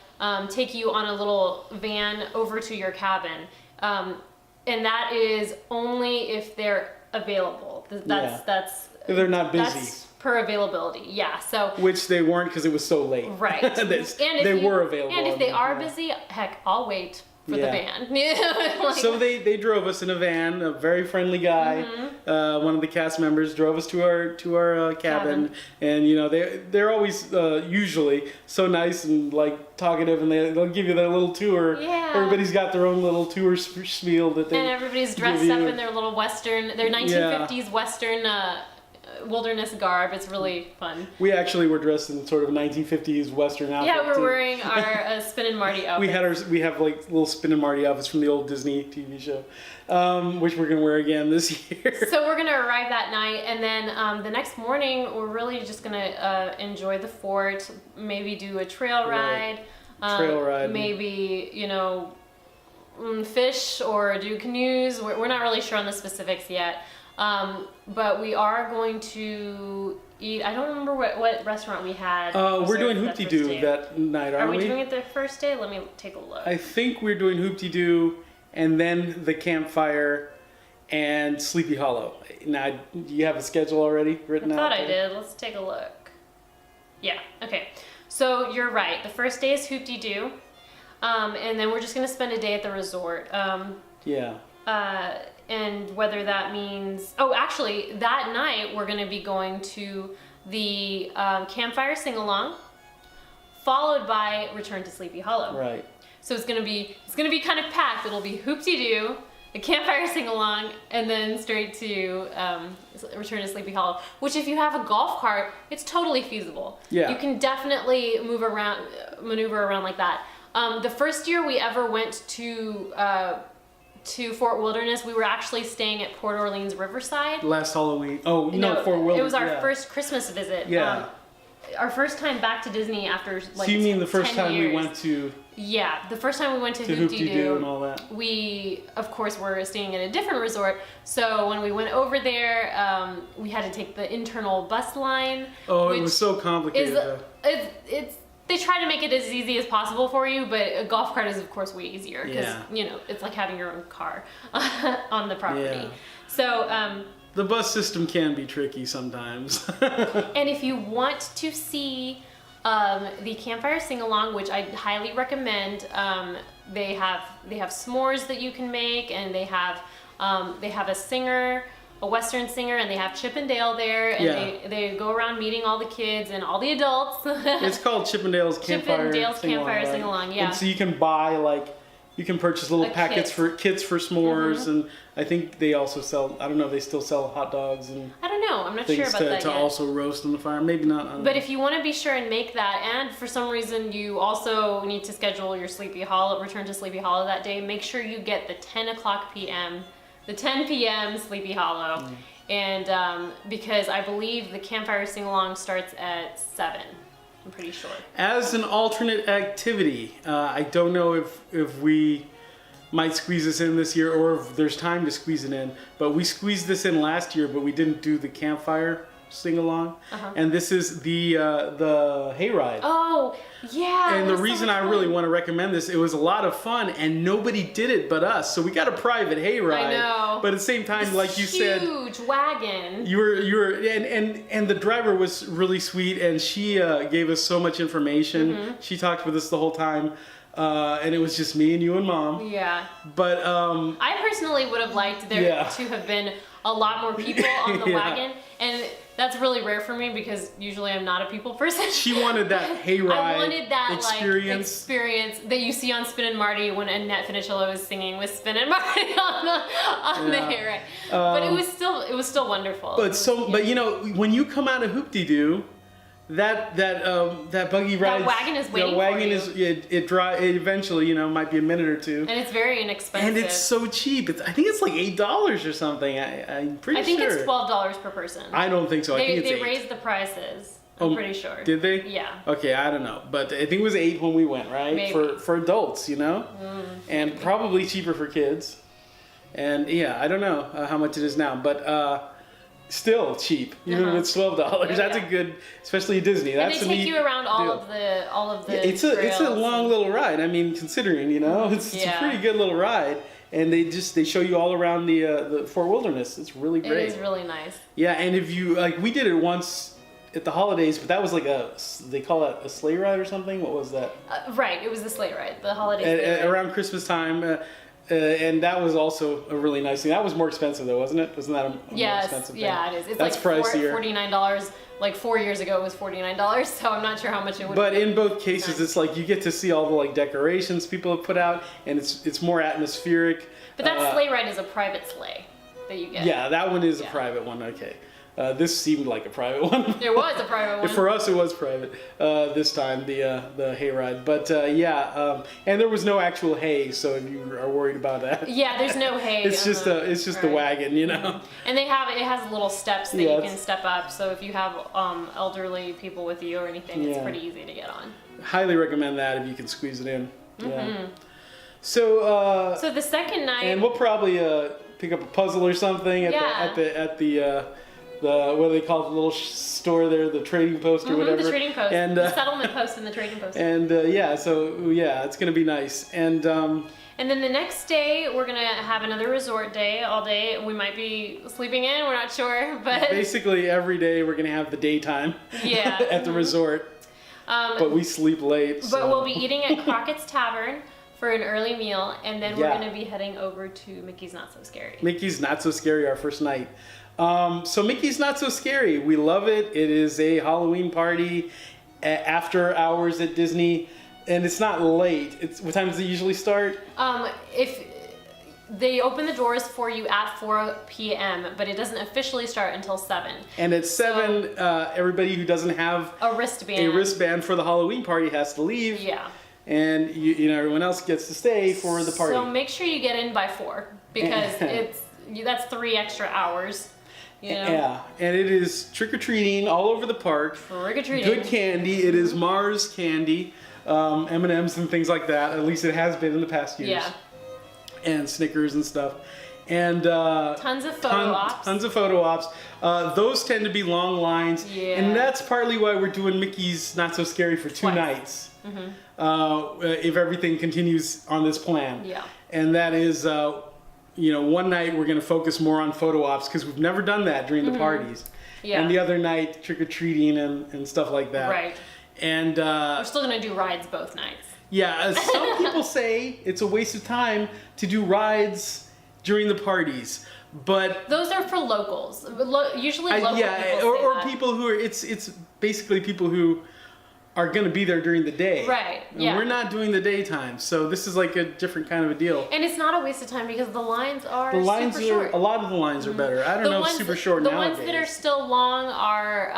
take you on a little van over to your cabin, and that is only if they're available. That's if they're not busy. That's per availability, yeah. So which they weren't because it was so late. Right. They were available. And if they are busy, heck, I'll wait for the van. Like, so they drove us in a van. A very friendly guy, one of the cast members, drove us to our cabin. And you know they're always usually so nice and like talkative, and they'll give you their little tour. Yeah. Everybody's got their own little tour spiel that they. And everybody's dressed up in their little Western, their 1950s Western wilderness garb. It's really fun. We actually were dressed in sort of 1950s Western outfit. Yeah, we're wearing our Spin and Marty outfits. We have like little Spin and Marty outfits from the old Disney TV show, which we're gonna wear again this year. So we're gonna arrive that night, and then the next morning we're really just gonna enjoy the fort. Maybe do a trail ride. Maybe fish or do canoes. We're not really sure on the specifics yet. But we are going to eat. I don't remember what restaurant we had. We're doing hoop-de-doo that night, aren't we? Are we doing it the first day? Let me take a look. I think we're doing hoop-de-doo and then the campfire and Sleepy Hollow. Now, do you have a schedule already written out? I thought I did. Let's take a look. Yeah, okay. So you're right. The first day is hoop-de-doo. And then we're just going to spend a day at the resort. Yeah. And whether that means... Oh, actually, that night we're going to be going to the campfire sing-along, followed by Return to Sleepy Hollow. Right. So it's gonna be kind of packed. It'll be hoop-de-doo, a campfire sing-along, and then straight to Return to Sleepy Hollow. Which, if you have a golf cart, it's totally feasible. Yeah. You can definitely maneuver around like that. The first year we ever went to Fort Wilderness, we were actually staying at Port Orleans Riverside. Last Halloween. Oh, no, Fort Wilderness. It was our first Christmas visit. Yeah. Our first time back to Disney after like. So you mean the first 10 time years. we went to? Yeah, the first time we went to Hoop-de-doo and all that. We, of course, were staying at a different resort. So when we went over there, we had to take the internal bus line. Oh, it was so complicated. They try to make it as easy as possible for you, but a golf cart is, of course, way easier because it's like having your own car on the property. Yeah. So. The bus system can be tricky sometimes. And if you want to see the campfire sing-along, which I highly recommend, they have s'mores that you can make, and they have a singer, a Western singer, and they have Chip and Dale there, and they go around meeting all the kids and all the adults. It's called Chippendale's Campfire Sing-Along, yeah. And so you can buy you can purchase little packets for kits for s'mores, and I think they also sell. I don't know if they still sell hot dogs and. I don't know. I'm not sure about that to yet. also roast on the fire. Maybe not. I don't know. If you want to be sure and make that, and for some reason you also need to schedule your Return to Sleepy Hollow that day, make sure you get the 10 p.m. Sleepy Hollow, and because I believe the campfire sing-along starts at 7. I'm pretty sure. As an alternate activity, I don't know if we might squeeze this in this year or if there's time to squeeze it in, but we squeezed this in last year, but we didn't do the campfire sing-along. And this is the hayride. Oh, yeah. And the reason I really want to recommend this, it was a lot of fun and nobody did it but us. So we got a private hayride. I know. But at the same time, like you said, huge wagon. You were and the driver was really sweet, and she gave us so much information. She talked with us the whole time. And it was just me and you and Mom. Yeah. But I personally would have liked there to have been a lot more people on the wagon, and that's really rare for me because usually I'm not a people person. She wanted that hayride I wanted that experience that you see on Spin and Marty when Annette Funicello is singing with Spin and Marty on the hayride. But it was still wonderful. But you know, when you come out of Hoop-de-doo, that buggy ride. That wagon is waiting for you. It eventually, might be a minute or two. And it's very inexpensive. And it's so cheap. I think it's like $8 or something. I'm pretty sure. I think it's $12 per person. I don't think so. I think it's they raised the prices. I'm pretty sure. Did they? Yeah. Okay, I don't know, but I think it was 8 when we went, right? Maybe. For adults, and probably cheaper for kids. And yeah, I don't know how much it is now, but. Still cheap, even if it's $12. That's a good, especially at Disney. That's and they take you around all of the. It's a long little ride. I mean, considering it's a pretty good little ride, and they show you all around the Fort Wilderness. It's really great. It is really nice. Yeah, and if you we did it once at the holidays, but that was like they call it a sleigh ride or something. What was that? Right, it was the sleigh ride, the holiday sleigh ride. Around Christmas time. And that was also a really nice thing. That was more expensive though, wasn't it? Wasn't that a more expensive thing? Yeah, it is. It's That's pricier. $49. Like 4 years ago it was $49, so I'm not sure how much it would be. But in both cases, it's like you get to see all the decorations people have put out, and it's more atmospheric. But that sleigh ride is a private sleigh that you get. Yeah, that one is a private one. Okay. This seemed like a private one. It was a private one. For us, it was private this time, the hayride. But and there was no actual hay, so if you are worried about that. Yeah, there's no hay. It's just the wagon, And it has little steps that you can step up. So if you have elderly people with you or anything, it's pretty easy to get on. Highly recommend that if you can squeeze it in. Yeah. So the second night. And we'll probably pick up a puzzle or something at the what do they call it, the little store there, the trading post or whatever. The trading post. And, the settlement post and the trading post. And it's going to be nice. And then the next day, we're going to have another resort day all day. We might be sleeping in, we're not sure, but... Basically, every day we're going to have the daytime at the resort. But we sleep late. But so. we'll be eating at Crockett's Tavern for an early meal, and then we're Yeah. going to be heading over to Mickey's Not So Scary. Mickey's Not So Scary, our first night. So Mickey's Not So Scary, we love it. It is a Halloween party after hours at Disney, and it's not late. What time does it usually start? If they open the doors for you at 4 p.m., but it doesn't officially start until 7. And at 7, everybody who doesn't have A wristband for the Halloween party has to leave. Yeah. And you know everyone else gets to stay for the party. So make sure you get in by 4 because that's 3 extra hours. You know? Yeah, and it is trick-or-treating all over the park. Trick-or-treating. Good candy. It is Mars candy, M&Ms and things like that. At least it has been in the past years. Yeah. And Snickers and stuff. And tons of photo ops. Tons of photo ops. Those tend to be long lines. Yeah. And that's partly why we're doing Mickey's Not So Scary for 2 nights. If everything continues on this plan. Yeah. And that is... one night we're going to focus more on photo ops because we've never done that during the parties. Yeah. And the other night, trick-or-treating and stuff like that. Right. And we're still going to do rides both nights. yeah, some people say it's a waste of time to do rides during the parties. But those are for locals. Usually local people say or that. people who are it's basically people who are going to be there during the day. Right, And yeah. we're not doing the daytime, so this is like a different kind of a deal. And it's not a waste of time because the lines are The lines super are short. a lot of the lines are better. I don't know if super short the nowadays. ones that are still long are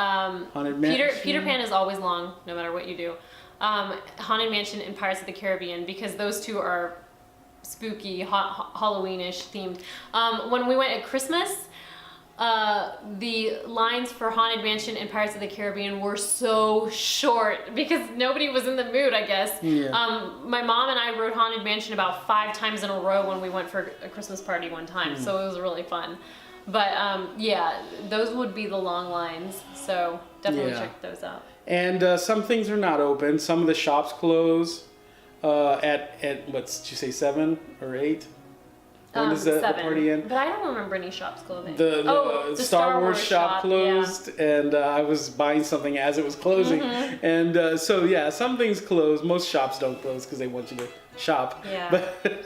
Haunted Mansion. Peter Pan is always long no matter what you do. Haunted Mansion and Pirates of the Caribbean because those two are spooky, Halloweenish themed. When we went at Christmas, the lines for Haunted Mansion and Pirates of the Caribbean were so short because nobody was in the mood, I guess. Yeah. My mom and I rode Haunted Mansion about 5 times in a row when we went for a Christmas party one time, so it was really fun. But yeah, those would be the long lines, so definitely check those out. And some things are not open. Some of the shops close at what did you say, 7 or 8? When does the 7. party end? But I don't remember any shops closing. The Star Wars shop closed, and I was buying something as it was closing. And so yeah, some things close. Most shops don't close because they want you to shop. Yeah. But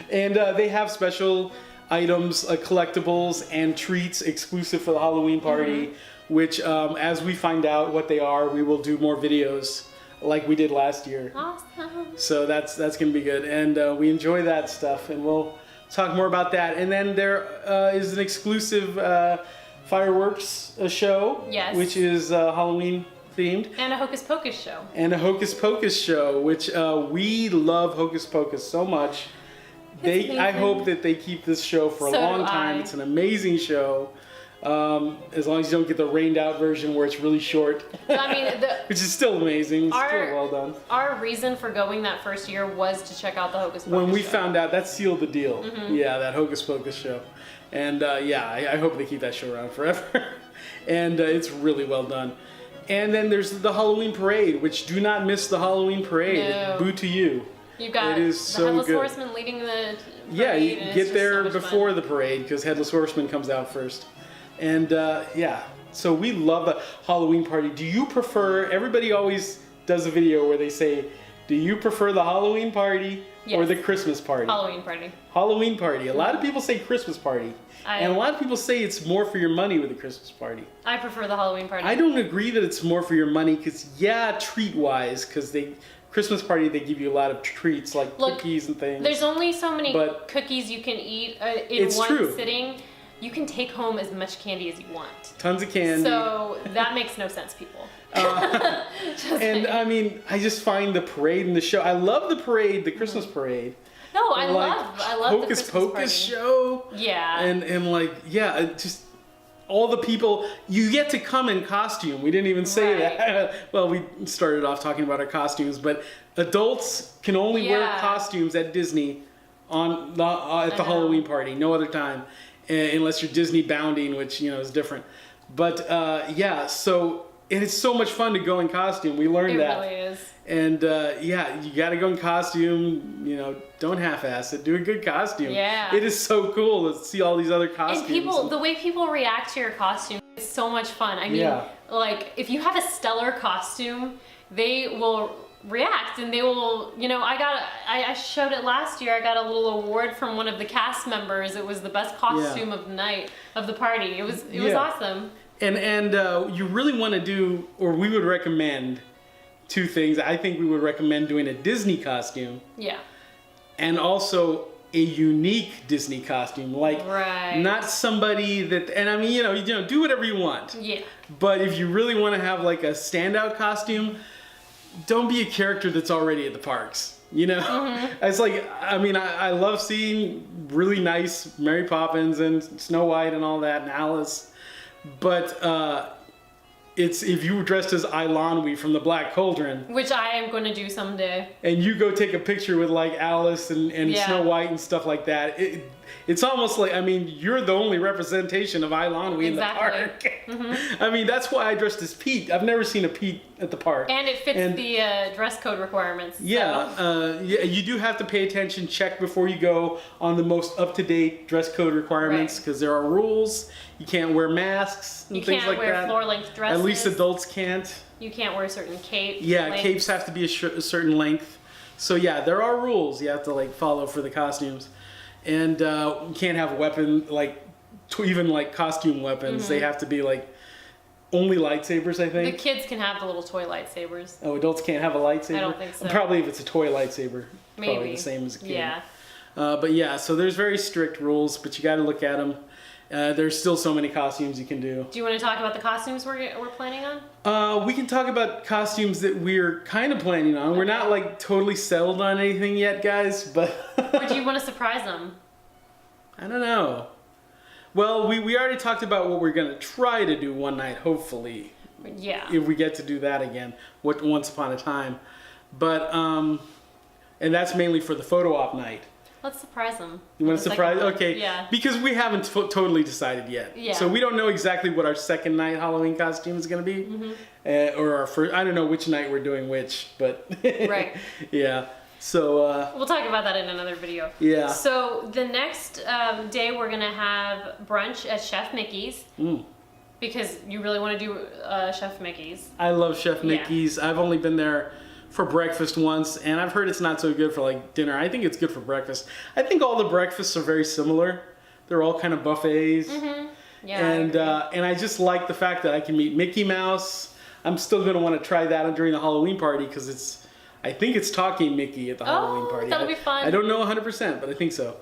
and they have special items, collectibles and treats exclusive for the Halloween party, which as we find out what they are, we will do more videos like we did last year. Awesome. So that's going to be good, and we enjoy that stuff, and we'll talk more about that. And then there is an exclusive fireworks show, Yes. which is Halloween themed, And a Hocus Pocus show. and a Hocus Pocus show, which we love Hocus Pocus so much. I amazing. hope that they keep this show for a So long do time. I. It's an amazing show. As long as you don't get the rained out version where it's really short, I mean, which is still amazing. It's Our- still well done. our reason for going that first year was to check out the Hocus Pocus When we show. found out, that sealed the deal. Yeah, that Hocus Pocus show. And yeah, I hope they keep that show around forever. And it's really well done. And then there's the Halloween parade, which do not miss the Halloween parade. No. Boo to you. You've got It is the so Headless good. Horseman leading the parade. Yeah, you and it's get just there so much before fun. the parade because Headless Horseman comes out first. And yeah, so we love the Halloween party. Do you prefer, everybody always does a video where they say, do you prefer the Halloween party or Yes. the Christmas party? Halloween party. Halloween party. A lot of people say Christmas party. And a lot of people say it's more for your money with the Christmas party. I prefer the Halloween party. I don't agree that it's more for your money because, yeah, treat-wise, because Christmas party, they give you a lot of treats like Look, cookies and things. There's only so many But- cookies you can eat in It's one true. sitting. You can take home as much candy as you want. Tons of candy. So that makes no sense, people. Just And saying. I mean, I just find the parade and the show. I love the parade, the Christmas parade. No, I And, like, love the Hocus Christmas Pocus party. show. Yeah. And like, yeah, just all the people, you get to come in costume. We didn't even say Right. that. Well, we started off talking about our costumes, but adults can only wear Yeah. costumes at Disney at the I know. Halloween party, no other time, unless you're Disney bounding, which, is different. But yeah, so, and it's so much fun to go in costume. We learned It that. really is. And yeah, you got to go in costume. Don't half-ass it. Do a good costume. Yeah. It is so cool to see all these other costumes. And the way people react to your costume is so much fun. I mean, Yeah. like, if you have a stellar costume, they will react and they will, you know, I showed it last year. I got a little award from one of the cast members. It was the best costume of the night of the party. It was awesome. And you really want to do, or we would recommend two things. I think we would recommend doing a Disney costume. Yeah. And also a unique Disney costume, like not somebody that, and I mean, you know, do whatever you want. Yeah. But if you really want to have like a standout costume, don't be a character that's already at the parks. You know, it's like, I mean, I love seeing really nice Mary Poppins and Snow White and all that and Alice, but it's if you were dressed as Eilonwy from the Black Cauldron, which I am going to do someday, and you go take a picture with like Alice and Snow White and stuff like that, it's almost like, I mean, you're the only representation of Eilonwy in the park. I mean, that's why I dressed as Pete. I've never seen a Pete at the park. And it fits the dress code requirements. Yeah, so. Yeah, you do have to pay attention, check before you go on the most up-to-date dress code requirements, because there are rules. You can't wear masks and things like that. You can't wear floor-length dresses. At least adults can't. You can't wear certain capes. Yeah, lengths. Capes have to be a certain length. So yeah, there are rules you have to like follow for the costumes. And you can't have weapon, like, even like costume weapons. They have to be like only lightsabers, I think. The kids can have the little toy lightsabers. Oh, adults can't have a lightsaber? I don't think so. Probably if it's a toy lightsaber. Maybe. Probably the same as a kid. Yeah. But yeah, so there's very strict rules, but you got to look at them. There's still so many costumes you can do. Do you want to talk about the costumes we're planning on? We can talk about costumes that we're kind of planning on. Okay. We're not like totally settled on anything yet, guys, but... Or do you want to surprise them? I don't know. Well, we already talked about what we're going to try to do one night, hopefully. Yeah. If we get to do that again, once upon a time. But, and that's mainly for the photo op night. Let's surprise them. You want to surprise? Okay. Yeah. Because we haven't totally decided yet. Yeah. So we don't know exactly what our second night Halloween costume is going to be. Or our first, I don't know which night we're doing which, but. Right. Yeah. So we'll talk about that in another video. Yeah. So the next day we're gonna have brunch at Chef Mickey's. Because you really want to do Chef Mickey's. I love Chef Mickey's. I've only been there for breakfast once, and I've heard it's not so good for like dinner. I think it's good for breakfast. I think all the breakfasts are very similar. They're all kind of buffets. Yeah. And I just like the fact that I can meet Mickey Mouse. I'm still gonna want to try that during the Halloween party because I think it's Talking Mickey at the Halloween party. That'll be fun. I don't know 100%, but I think so.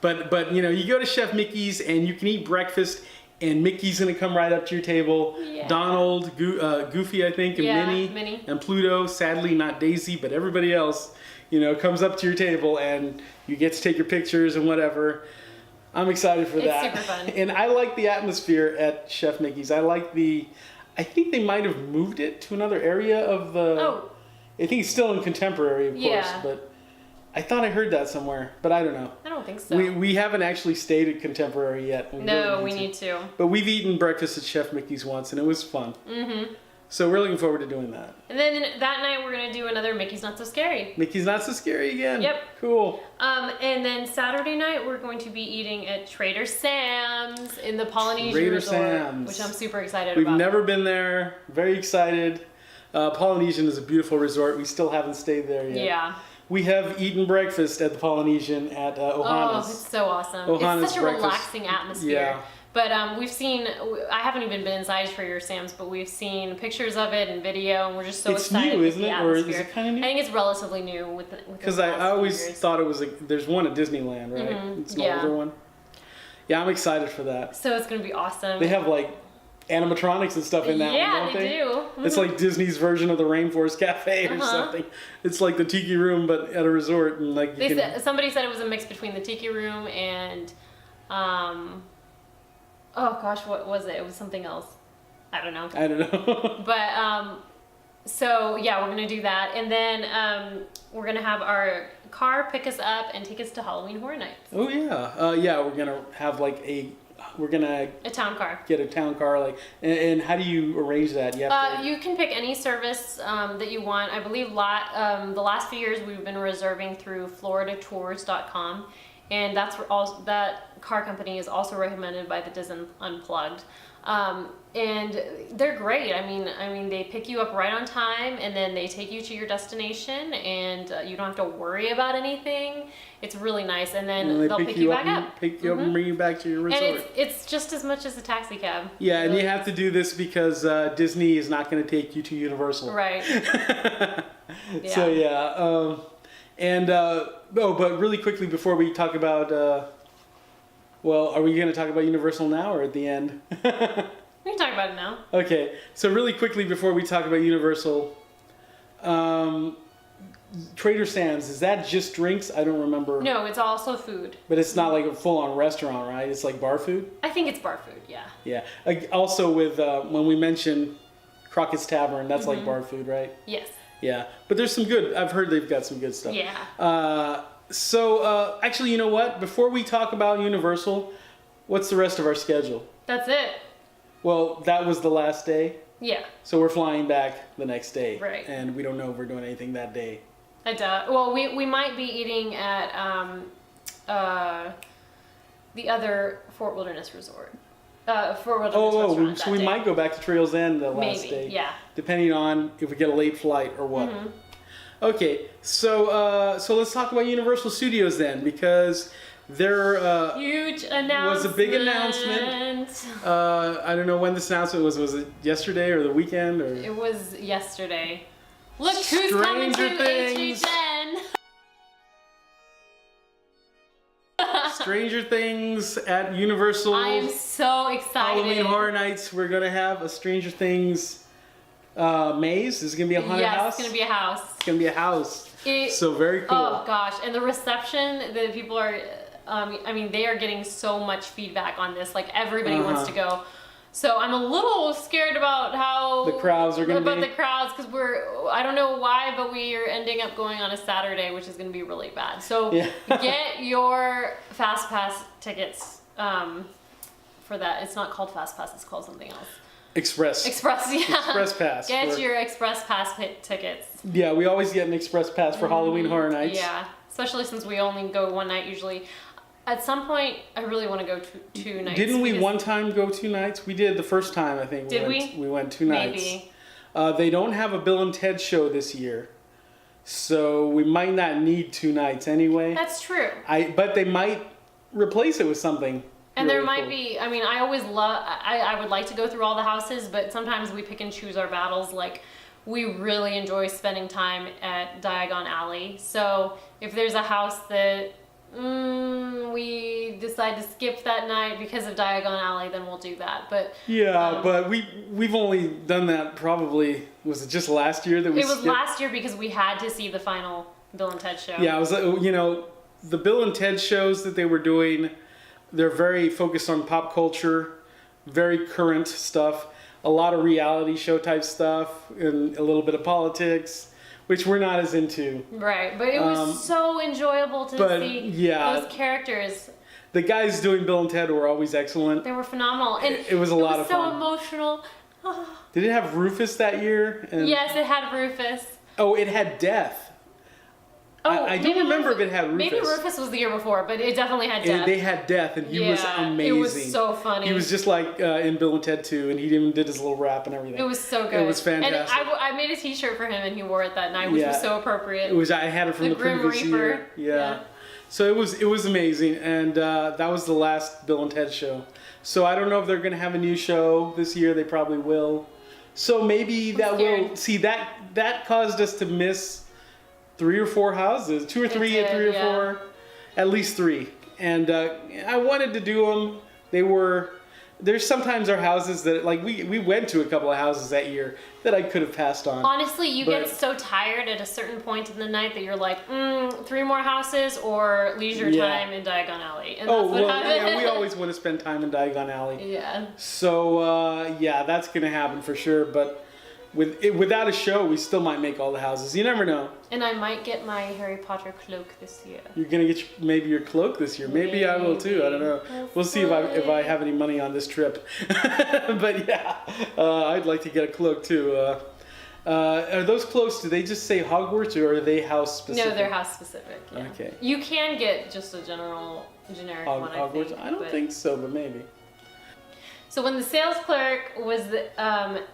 But you know, you go to Chef Mickey's and you can eat breakfast, and Mickey's gonna come right up to your table. Yeah. Donald, Goofy, I think, and Minnie, and Pluto. Sadly, not Daisy, but everybody else, you know, comes up to your table, and you get to take your pictures and whatever. I'm excited for that. It's super fun. And I like the atmosphere at Chef Mickey's. I think they might have moved it to another area of the... Oh. I think it's still in Contemporary, of course, but I thought I heard that somewhere, but I don't know. I don't think so. We haven't actually stayed at Contemporary yet. No, we need to. But we've eaten breakfast at Chef Mickey's once, and it was fun. So we're looking forward to doing that. And then that night we're gonna do another Mickey's Not So Scary. Mickey's Not So Scary again. Yep. Cool. And then Saturday night we're going to be eating at Trader Sam's in the Polynesian Trader Resort, Sam's. which I'm super excited We've about. never been there. Very excited. Polynesian is a beautiful resort. We still haven't stayed there yet. Yeah. We have eaten breakfast at the Polynesian at Ohana's. Oh, it's so awesome. Ohana's It's such a breakfast. Relaxing atmosphere. Yeah. But we've seen, I haven't even been inside Trader Sam's, but we've seen pictures of it and video, and we're just so excited. It's new, isn't it? Or atmosphere. is it kind of new? I think it's relatively new with Because I always thought it was there's one at Disneyland, right? It's an older one. Yeah, I'm excited for that. So it's going to be awesome. They have like animatronics and stuff in that one, don't they? Yeah, they do. It's like Disney's version of the Rainforest Cafe or something. It's like the Tiki Room, but at a resort, and like somebody said it was a mix between the Tiki Room and, oh gosh, what was it? It was something else. I don't know. But so yeah, we're gonna do that, and then we're gonna have our car pick us up and take us to Halloween Horror Nights. Oh yeah, yeah. We're gonna have like a town car. Get a town car, like, and how do you arrange that? You can pick any service that you want. I believe the last few years we've been reserving through FloridaTours.com, and that car company is also recommended by the Disney Unplugged. And they're great. I mean, they pick you up right on time, and then they take you to your destination, and you don't have to worry about anything. It's really nice, and then they'll pick you back up. Pick you up and bring you back to your resort. And it's just as much as a taxi cab. Yeah, and you have to do this because Disney is not going to take you to Universal. Right. Yeah. So yeah, but really quickly before we talk about, well, are we going to talk about Universal now or at the end? We can talk about it now. Okay, so really quickly before we talk about Universal, Trader Sam's, is that just drinks? I don't remember. No, it's also food. But it's not like a full-on restaurant, right? It's like bar food? I think it's bar food, yeah. Yeah. Also with, when we mentioned Crockett's Tavern, that's like bar food, right? Yes. Yeah. But there's some good, I've heard they've got some good stuff. Yeah. So actually, you know what? Before we talk about Universal, what's the rest of our schedule? That's it. Well, that was the last day. Yeah. So we're flying back the next day. Right. And we don't know if we're doing anything that day. I doubt. Well, we might be eating at the other Fort Wilderness Resort. Fort Wilderness restaurant so we might go back to Trails End the last day. Maybe, yeah. Depending on if we get a late flight or what. Okay, so let's talk about Universal Studios then, because there huge announcement. was a big announcement. I don't know when this announcement was. Was it yesterday or the weekend? Or it was yesterday. Look who's coming to HHN. Stranger Things at Universal. I'm so excited. Halloween Horror Nights. We're gonna have a Stranger Things maze. Is it gonna be a haunted house? Yes, it's gonna be a house. It's gonna be a house. So very cool. Oh gosh, and the reception that people are. I mean, they are getting so much feedback on this. Like everybody wants to go. So I'm a little scared about how the crowds are going to be. About the crowds, because I don't know why, but we are ending up going on a Saturday, which is going to be really bad. So get your Fast Pass tickets for that. It's not called Fast Pass, it's called something else. Express, yeah. Express Pass. Get your Express Pass tickets. Yeah, we always get an Express Pass for Halloween Horror Nights. Yeah, especially since we only go one night usually. At some point, I really want to go two nights. Didn't we one time go 2 nights? We did the first time, I think. Did we? We went 2 nights. Maybe. They don't have a Bill and Ted show this year, so we might not need 2 nights anyway. That's true. But they might replace it with something. And really there might cool. be, I mean, I always love, I would like to go through all the houses, but sometimes we pick and choose our battles. Like, we really enjoy spending time at Diagon Alley. So if there's a house that we decide to skip that night because of Diagon Alley, then we'll do that. But yeah, but we've only done that probably, was it just last year that we skipped? It was last year because we had to see the final Bill and Ted show. Yeah, it was, you know, the Bill and Ted shows that they were doing, they're very focused on pop culture, very current stuff, a lot of reality show type stuff, and a little bit of politics, which we're not as into. Right, but it was so enjoyable to see those characters. The guys doing Bill and Ted were always excellent. They were phenomenal. And it was a lot of fun. It was so emotional. Did it have Rufus that year? Yes, it had Rufus. Oh, it had Death. Oh, I don't remember if it had Rufus. Maybe Rufus was the year before, but it definitely had Death. They had Death, and he was amazing. It was so funny. He was just like in Bill and Ted 2, and he even did his little rap and everything. It was so good. It was fantastic. And I made a T-shirt for him, and he wore it that night, which was so appropriate. It was. I had it from the previous year. Yeah. So it was amazing, and that was the last Bill and Ted show. So I don't know if they're going to have a new show this year. They probably will. So maybe that caused us to miss 3 or 4 houses, 2 or 3, 3 or 4, at least 3. And I wanted to do them. There's sometimes our houses that, like, we went to a couple of houses that year that I could have passed on. Honestly, you get so tired at a certain point in the night that you're like, 3 more houses or leisure time in Diagon Alley. And that's what happened. Yeah, we always want to spend time in Diagon Alley. Yeah. So, that's going to happen for sure. But without a show, we still might make all the houses. You never know. And I might get my Harry Potter cloak this year. You're gonna get maybe your cloak this year. Maybe I will too. I don't know. We'll see if I have any money on this trip. But yeah, I'd like to get a cloak too. Are those cloaks? Do they just say Hogwarts or are they house specific? No, they're house specific. Yeah. Okay. You can get just a generic one. Hogwarts. I don't think so, but maybe. So when the sales clerk was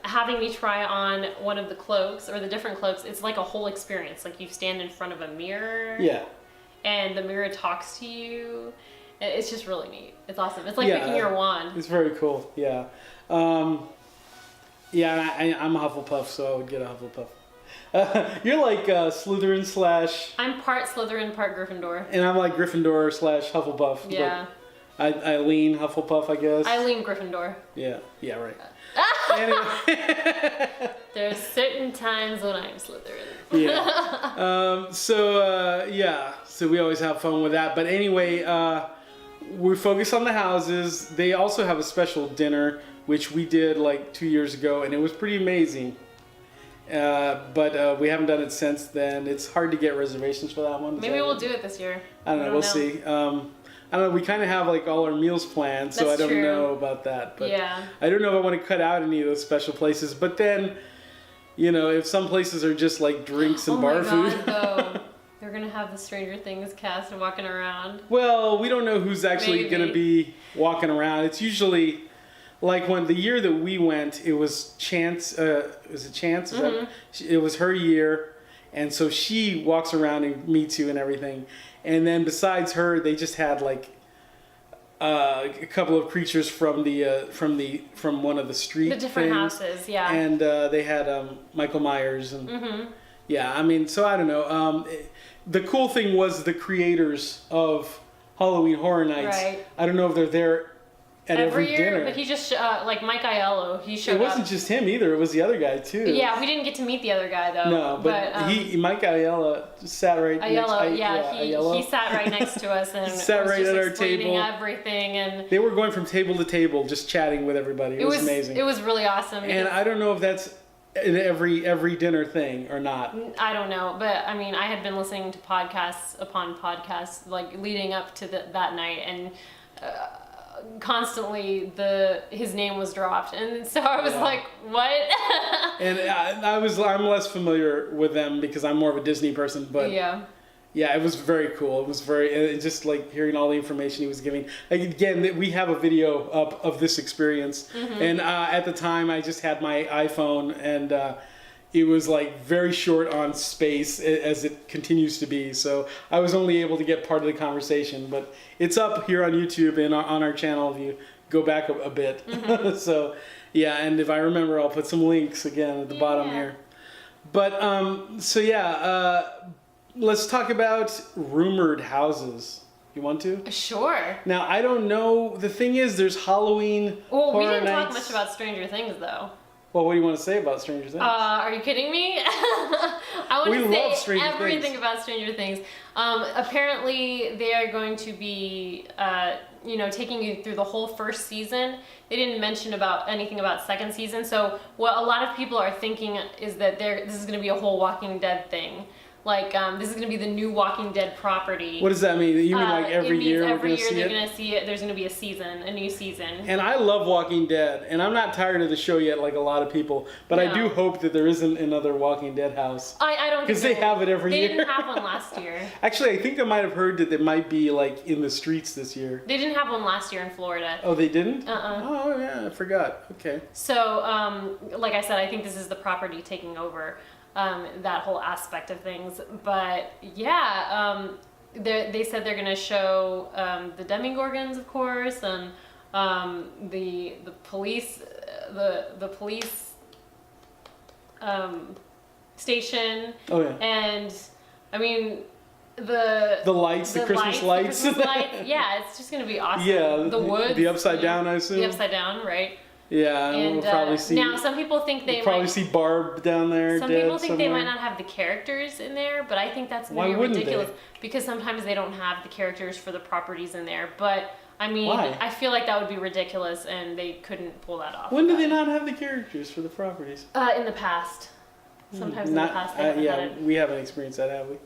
having me try on one of the cloaks or the different cloaks, it's like a whole experience. Like you stand in front of a mirror. Yeah. And the mirror talks to you. It's just really neat. It's awesome. It's like picking your wand. It's very cool. Yeah. I'm a Hufflepuff, so I would get a Hufflepuff. You're like Slytherin / I'm part Slytherin, part Gryffindor. And I'm like Gryffindor / Hufflepuff. Yeah. I lean Hufflepuff, I guess. I lean Gryffindor. Yeah, right. Anyway. There's certain times when I'm Slytherin. Yeah. So we always have fun with that. But anyway, we focus on the houses. They also have a special dinner, which we did like 2 years ago, and it was pretty amazing. But we haven't done it since then. It's hard to get reservations for that one. Maybe we'll do it this year. I don't know. We'll see. I don't know. We kind of have like all our meals planned, so I don't know about that. But I don't know if I want to cut out any of those special places. But then, if some places are just like drinks and bar food. Though. They're going to have the Stranger Things cast walking around. Well, we don't know who's actually going to be walking around. It's usually like when the year that we went, it was Chance. Was it Chance? It was her year. And so she walks around and meets you and everything. And then besides her, they just had like a couple of creatures from one of the street the different things. Houses, yeah. And they had Michael Myers and yeah. I mean, so I don't know. The cool thing was the creators of Halloween Horror Nights. Right. I don't know if they're there at every year, dinner. but he just like Mike Aiello, he showed up. It wasn't just him either. It was the other guy too. Yeah, we didn't get to meet the other guy though. No, but Mike Aiello sat right Aiello, he sat right next to us and sat right at our table. Everything, and they were going from table to table, just chatting with everybody. It was amazing. It was really awesome. And I don't know if that's in every dinner thing or not. I don't know, but I mean, I had been listening to podcasts upon podcasts like leading up to that night, and constantly his name was dropped, and so I was like, what? And I'm less familiar with them because I'm more of a Disney person, but yeah, it was very cool. It was just like hearing all the information he was giving. Again, we have a video up of this experience, and at the time I just had my iPhone, and it was like very short on space as it continues to be. So I was only able to get part of the conversation, but it's up here on YouTube and on our channel if you go back a bit. So yeah, and if I remember, I'll put some links again at the bottom here. But let's talk about rumored houses. You want to? Sure. Now, I don't know. The thing is, there's Halloween Well, we didn't nights. talk much about Stranger Things, though. Well, what do you want to say about Stranger Things? Are you kidding me? I want to say everything about Stranger Things. Apparently, they are going to be, taking you through the whole first season. They didn't mention anything about second season. So what a lot of people are thinking is that this is going to be a whole Walking Dead thing. Like, this is going to be the new Walking Dead property. What does that mean? You mean like every year we're going to see it? Every year they're going to see it. There's going to be a new season. And I love Walking Dead. And I'm not tired of the show yet like a lot of people. But I do hope that there isn't another Walking Dead house. I don't think because they have it every year. They didn't have one last year. Actually, I think I might have heard that they might be like in the streets this year. They didn't have one last year in Florida. Oh, they didn't? Oh, yeah. I forgot. Okay. So, like I said, I think this is the property taking over. That whole aspect of things, but yeah, they said they're going to show the Demogorgons, of course, and the police station. Oh yeah. And I mean the lights, the Christmas lights. Yeah, it's just going to be awesome. Yeah, the woods, the upside down, I assume. The upside down, right? Yeah, and we'll probably see. Now, some people think they probably see Barb down there. Some people think they might not have the characters in there, but I think that's going to be ridiculous because sometimes they don't have the characters for the properties in there. But I mean, I feel like that would be ridiculous, and they couldn't pull that off. When do they not have the characters for the properties? In the past, sometimes in the past they haven't had it. We haven't experienced that, have we?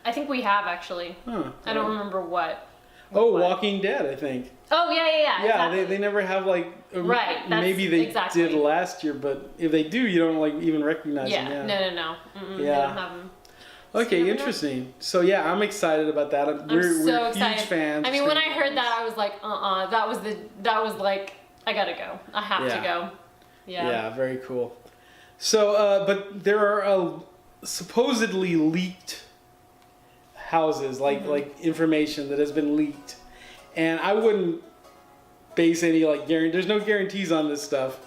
I think we have actually. I don't remember what. Walking Dead, I think. Oh, yeah. Yeah, exactly. they never have like... Right, maybe they did last year, but if they do, you don't like even recognize them. Yeah, no. They don't have them. Okay, interesting. So yeah, I'm excited about that. We're so excited. Huge fans. I mean, when I heard that, I was like, that was like I gotta go. I have to go. Yeah. Yeah, very cool. So, but there are supposedly leaked houses, like information that has been leaked, and I wouldn't base any like guarantee. There's no guarantees on this stuff,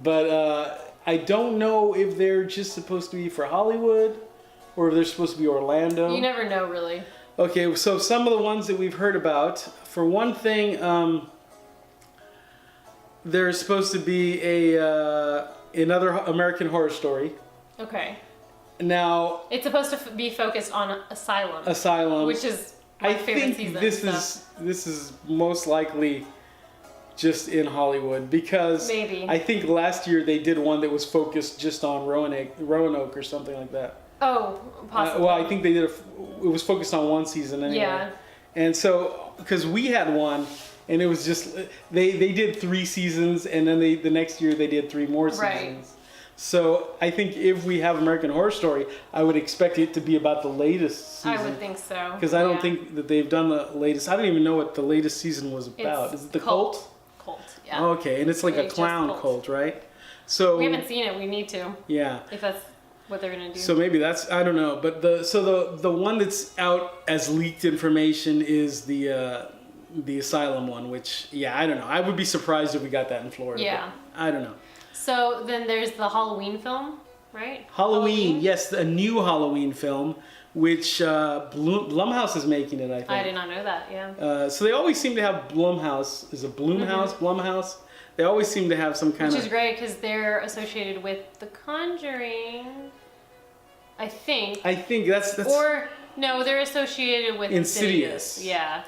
but I don't know if they're just supposed to be for Hollywood or if they're supposed to be Orlando. You never know, really. Okay, so some of the ones that we've heard about, for one thing, there's supposed to be another American Horror Story. Okay. Now, it's supposed to be focused on Asylum, which is my favorite season. I think this is most likely just in Hollywood, because maybe I think last year they did one that was focused just on Roanoke or something like that. Oh, possibly. Well, I think they did it was focused on one season anyway. Yeah. And so, because we had one, and it was just they did 3 seasons, and then the next year they did 3 more seasons. Right. So I think if we have American Horror Story, I would expect it to be about the latest season. I would think so. Because I don't think that they've done the latest. I don't even know what the latest season was about. Is it the Cult? Cult, yeah. Oh, okay, and it's like a clown cult, right? So we haven't seen it. We need to. Yeah. If that's what they're gonna do. So maybe that's, I don't know, but the one that's out as leaked information is the Asylum one, which I don't know. I would be surprised if we got that in Florida. Yeah. I don't know. So then there's the Halloween film, right? Halloween, yes, a new Halloween film, which Blumhouse is making it, I think. I did not know that, yeah. So they always seem to have Blumhouse. Is it Blumhouse? Blumhouse? They always seem to have some kind of... Which is great because they're associated with The Conjuring, I think. I think that's... Or, no, they're associated with Insidious. Yeah.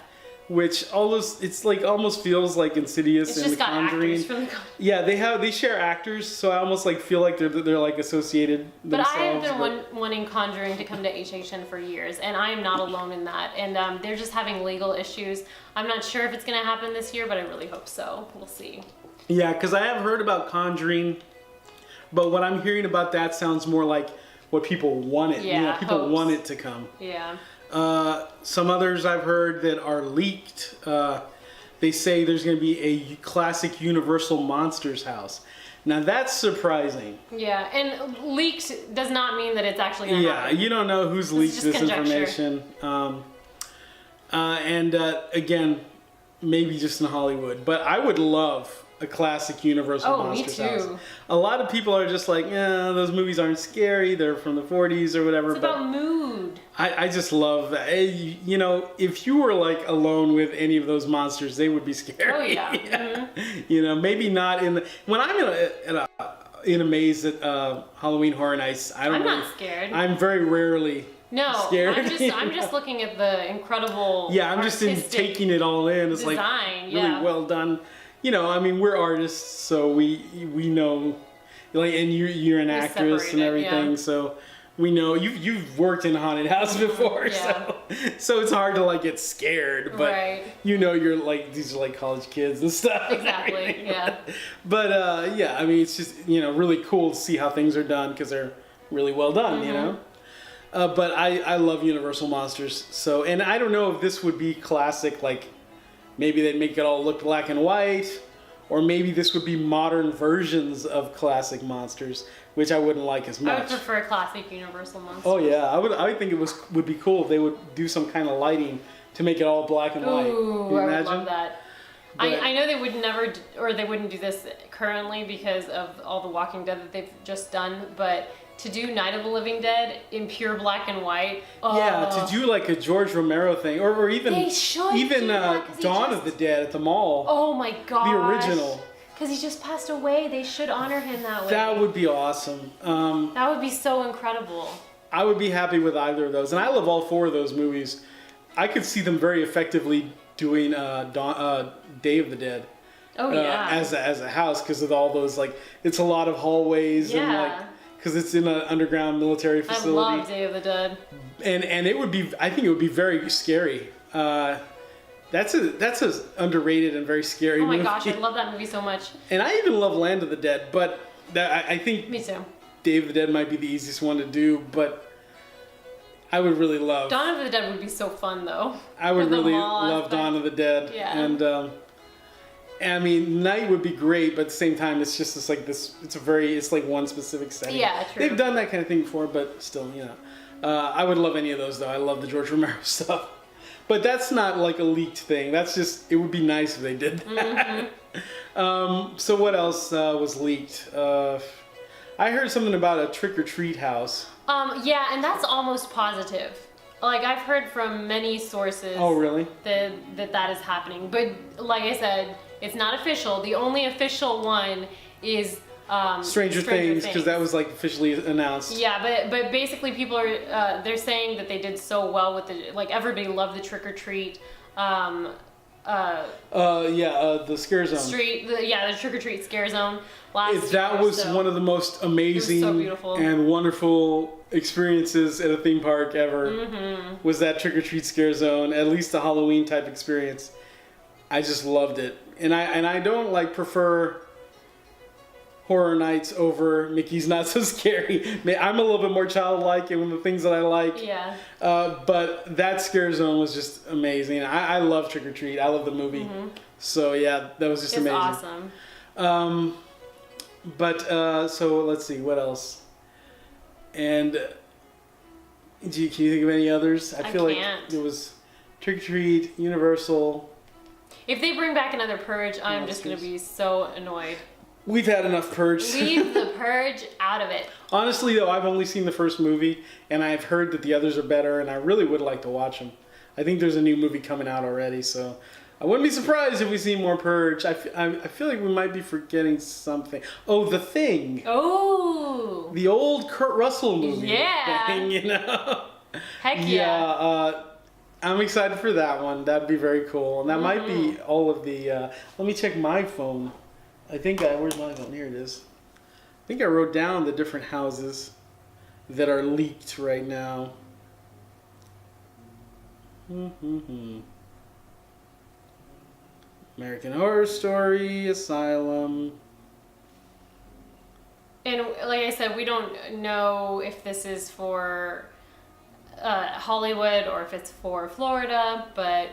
Which it's like almost feels like Insidious and The Conjuring. Actors from the Yeah, they share actors, so I almost like feel like they're like associated themselves. But I have been wanting Conjuring to come to HHN for years, and I am not alone in that. And they're just having legal issues. I'm not sure if it's going to happen this year, but I really hope so. We'll see. Yeah, because I have heard about Conjuring, but what I'm hearing about that sounds more like what people wanted. Yeah, people want it to come. Yeah. Some others I've heard that are leaked, they say there's going to be a classic Universal Monsters house. Now that's surprising. Yeah, and leaked does not mean that it's actually going to happen. Yeah, you don't know who's leaked this information. And again, maybe just in Hollywood. But I would love a classic Universal Monsters house. Me too. A lot of people are just like, those movies aren't scary. They're from the 40s or whatever. It's about mood. I just love that. You know, if you were like alone with any of those monsters, they would be scary. Oh yeah. Mm-hmm. You know, maybe not when I'm in a maze at Halloween Horror Nights. I'm not scared. I'm very rarely. Scared. I'm just looking at the incredible. Yeah, I'm just taking it all in. It's design, like really well done. You know, I mean, we're artists, so we know, like, and you're an actress and everything, so we know you've worked in a haunted house before, so it's hard to like get scared, but you know, you're like these are like college kids and stuff. Exactly. Yeah. But I mean, it's just really cool to see how things are done because they're really well done, you know. But I love Universal Monsters, so and I don't know if this would be classic like. Maybe they'd make it all look black and white, or maybe this would be modern versions of classic monsters, which I wouldn't like as much. I would prefer classic Universal Monsters. Oh yeah, I would think it would be cool if they would do some kind of lighting to make it all black and white. Ooh, Can you imagine? I would love that. I know they would never, or they wouldn't do this currently because of all the Walking Dead that they've just done, but to do Night of the Living Dead in pure black and white. Yeah, to do like a George Romero thing, or even Dawn of the Dead at the mall. Oh my gosh. The original. Because he just passed away. They should honor him that way. That would be awesome. That would be so incredible. I would be happy with either of those, and I love all 4 of those movies. I could see them very effectively doing Day of the Dead. Oh yeah. As a house because of all those it's a lot of hallways and because it's in an underground military facility. I love Day of the Dead. And it would be, I think it would be very scary. That's a underrated and very scary movie. Oh my gosh, I love that movie so much. And I even love Land of the Dead, but I think Me too. Day of the Dead might be the easiest one to do, but I would really love... Dawn of the Dead would be so fun though. I would really love Dawn of the Dead. Yeah. And I mean, night would be great, but at the same time, it's just it's like one specific setting. Yeah, true. They've done that kind of thing before, but still, I would love any of those though. I love the George Romero stuff, but that's not like a leaked thing. That's just, it would be nice if they did that. So what else was leaked? I heard something about a trick or treat house. Yeah, and that's almost positive. Like, I've heard from many sources. Oh, really? That is happening. But like I said, it's not official. The only official one is Stranger Things, because that was like officially announced. Yeah, but basically people are they're saying that they did so well with everybody loved the trick or treat. The scare zone. The trick or treat scare zone last year. That was one of the most amazing and wonderful experiences at a theme park ever. Was that trick or treat scare zone, at least a Halloween type experience. I just loved it, and I don't prefer Horror Nights over Mickey's Not So Scary. I'm a little bit more childlike in the things that I like. Yeah. But that scare zone was just amazing. I love Trick or Treat. I love the movie. So yeah, that was just amazing. Awesome. So let's see, what else? And can you think of any others? I feel can't. like it was Trick or Treat, Universal. If they bring back another Purge, I'm just going to be so annoyed. We've had enough Purge. Leave the Purge out of it. Honestly, though, I've only seen the first movie, and I've heard that the others are better, and I really would like to watch them. I think there's a new movie coming out already, so I wouldn't be surprised if we see more Purge. I feel like we might be forgetting something. Oh, The Thing. Oh. The old Kurt Russell movie. Yeah. Thing, Heck yeah. I'm excited for that one. That'd be very cool. And that might be all of the... let me check my phone. I think where's my phone? Here it is. I think I wrote down the different houses that are leaked right now. American Horror Story, Asylum. And like I said, we don't know if this is for Hollywood or if it's for Florida, but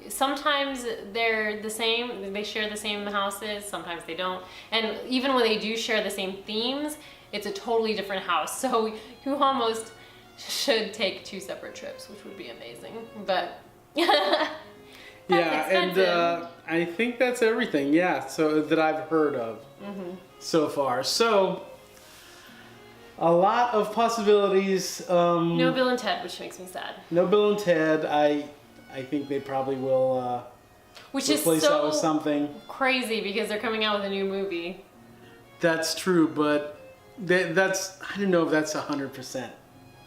sometimes they're the same. They share the same houses. Sometimes they don't. And even when they do share the same themes, it's a totally different house. So you almost should take 2 separate trips, which would be amazing. But yeah, and I think that's everything. Yeah, so that I've heard of so far. So a lot of possibilities. No Bill and Ted, which makes me sad. No Bill and Ted. I think they probably will which is replace so that with something crazy because they're coming out with a new movie. That's true, but that's I don't know if that's 100%.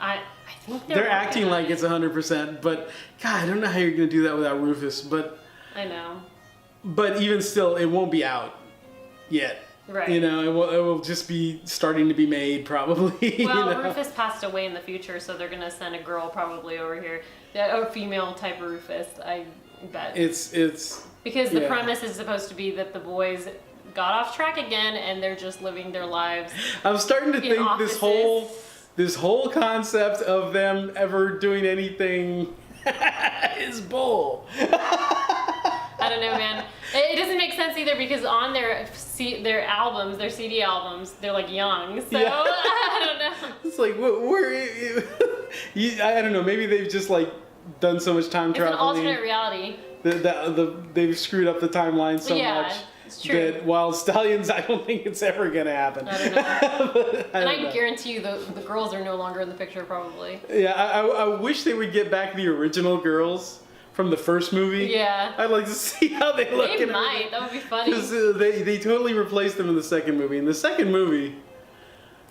I think they're acting like it's 100%, but God, I don't know how you're gonna do that without Rufus. But I know. But even still, it won't be out yet. Right. It will just be starting to be made probably. Well, Rufus passed away in the future, so they're gonna send a girl probably over here, a female type of Rufus. I bet. It's because the premise is supposed to be that the boys got off track again and they're just living their lives. I'm starting to think offices. this whole concept of them ever doing anything is bull. I don't know, man. It doesn't make sense either because on their albums, their CD albums, they're like young. So I don't know. It's like I don't know. Maybe they've just done so much time traveling. It's an alternate reality. They've screwed up the timeline so much. It's true. That Wild Stallions, I don't think it's ever gonna happen. I don't know. I guarantee you the girls are no longer in the picture probably. Yeah, I wish they would get back the original girls from the first movie. Yeah. I'd like to see how they look. They might. That would be funny. Because they totally replaced them in the second movie. In the second movie,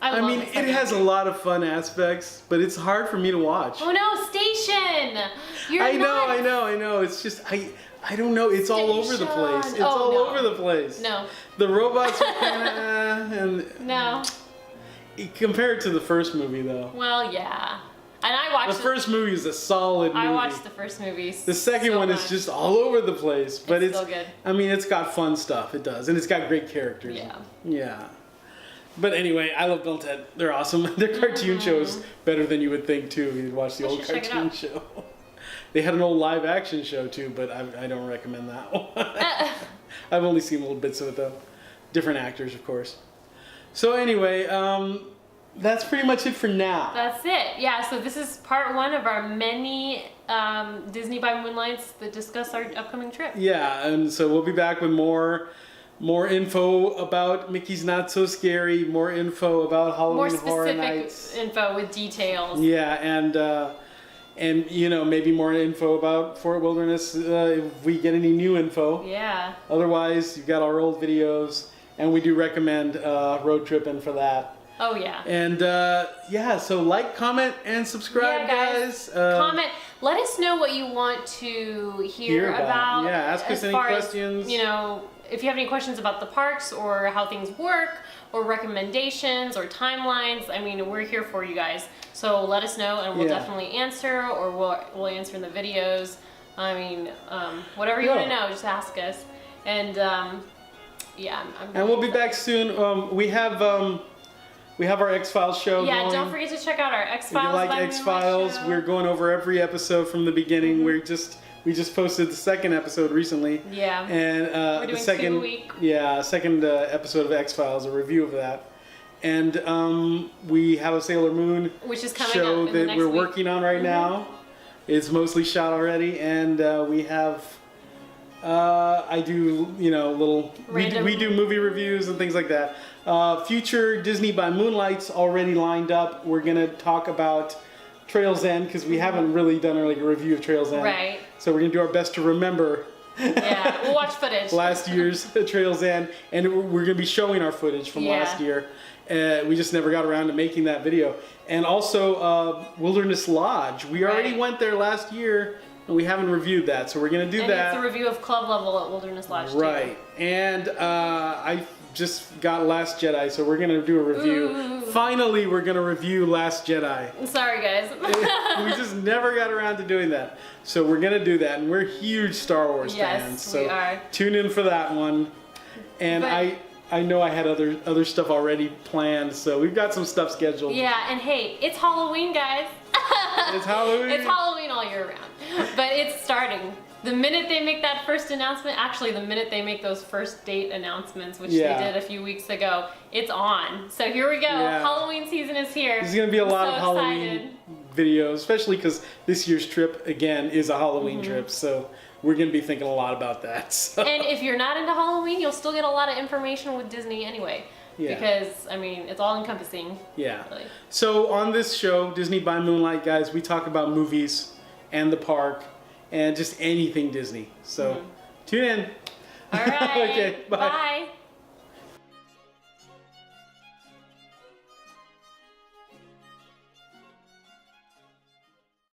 I mean, it has a lot of fun aspects, but it's hard for me to watch. Oh no, Station! I know. It's just I don't know. It's all over the place. It's over the place. No. The robots are kind of No. Compared to the first movie, though. Well, yeah. And I watched the first movie is a solid movie. I watched the first movie. The second one is just all over the place, but it's still good. I mean, it's got fun stuff. It does, and it's got great characters. Yeah. But anyway, I love Bill and Ted. They're awesome. Their cartoon show is better than you would think too. You'd watch the old cartoon show. They had an old live action show too, but I don't recommend that one. I've only seen little bits of it though. Different actors, of course. So anyway, that's pretty much it for now. That's it. Yeah, so this is part 1 of our many Disney by Moonlights that discuss our upcoming trip. Yeah, and so we'll be back with more info about Mickey's Not So Scary, more info about Halloween Horror Nights. More specific info with details. Yeah, and you know, maybe more info about Fort Wilderness if we get any new info. Yeah. Otherwise, you've got our old videos, and we do recommend road tripping for that. Oh yeah. And yeah, so like, comment, and subscribe, guys. Comment. Let us know what you want to hear about. Yeah, ask us any questions. You know, if you have any questions about the parks or how things work, or recommendations or timelines. I mean, we're here for you guys. So let us know, and we'll definitely answer, or we'll answer in the videos. I mean, whatever you want to know, just ask us. And yeah, and we'll be back soon. We have our X-Files show going. Don't forget to check out our X-Files. If you like X-Files, we're going over every episode from the beginning. We just posted the second episode recently. Yeah. And we're doing the second 2 a week. Yeah, second episode of X-Files, a review of that. And we have a Sailor Moon which is coming show up in the that next we're week. working on right now. It's mostly shot already, and we have I do, you know, little we do movie reviews and things like that. Future Disney by Moonlights already lined up. We're gonna talk about Trail's End because we haven't really done like a review of Trail's End. Right. So we're gonna do our best to remember. Yeah, we'll watch footage. Last year's Trail's End, and we're gonna be showing our footage from last year. We just never got around to making that video. And also Wilderness Lodge. We already went there last year, and we haven't reviewed that, so we're gonna do that. It's a review of Club Level at Wilderness Lodge too. Right. And I just got Last Jedi, so we're gonna do a review. Ooh. Finally, we're gonna review Last Jedi. I'm sorry, guys. We just never got around to doing that, so we're gonna do that. And we're huge Star Wars fans, so we are. Tune in for that one. And I know I had other stuff already planned, so we've got some stuff scheduled. Yeah, and hey, it's Halloween, guys. It's Halloween. It's Halloween all year round, but it's starting. The minute they make that first announcement, actually the minute they make those first date announcements, which they did a few weeks ago, it's on. So here we go. Yeah. Halloween season is here. There's going to be a lot of Halloween videos, especially because this year's trip, again, is a Halloween trip. So we're going to be thinking a lot about that. So. And if you're not into Halloween, you'll still get a lot of information with Disney anyway. Yeah. Because, I mean, it's all encompassing. Yeah. Really. So on this show, Disney by Moonlight, guys, we talk about movies and the park and just anything Disney. So tune in. All right. Okay, bye. Bye.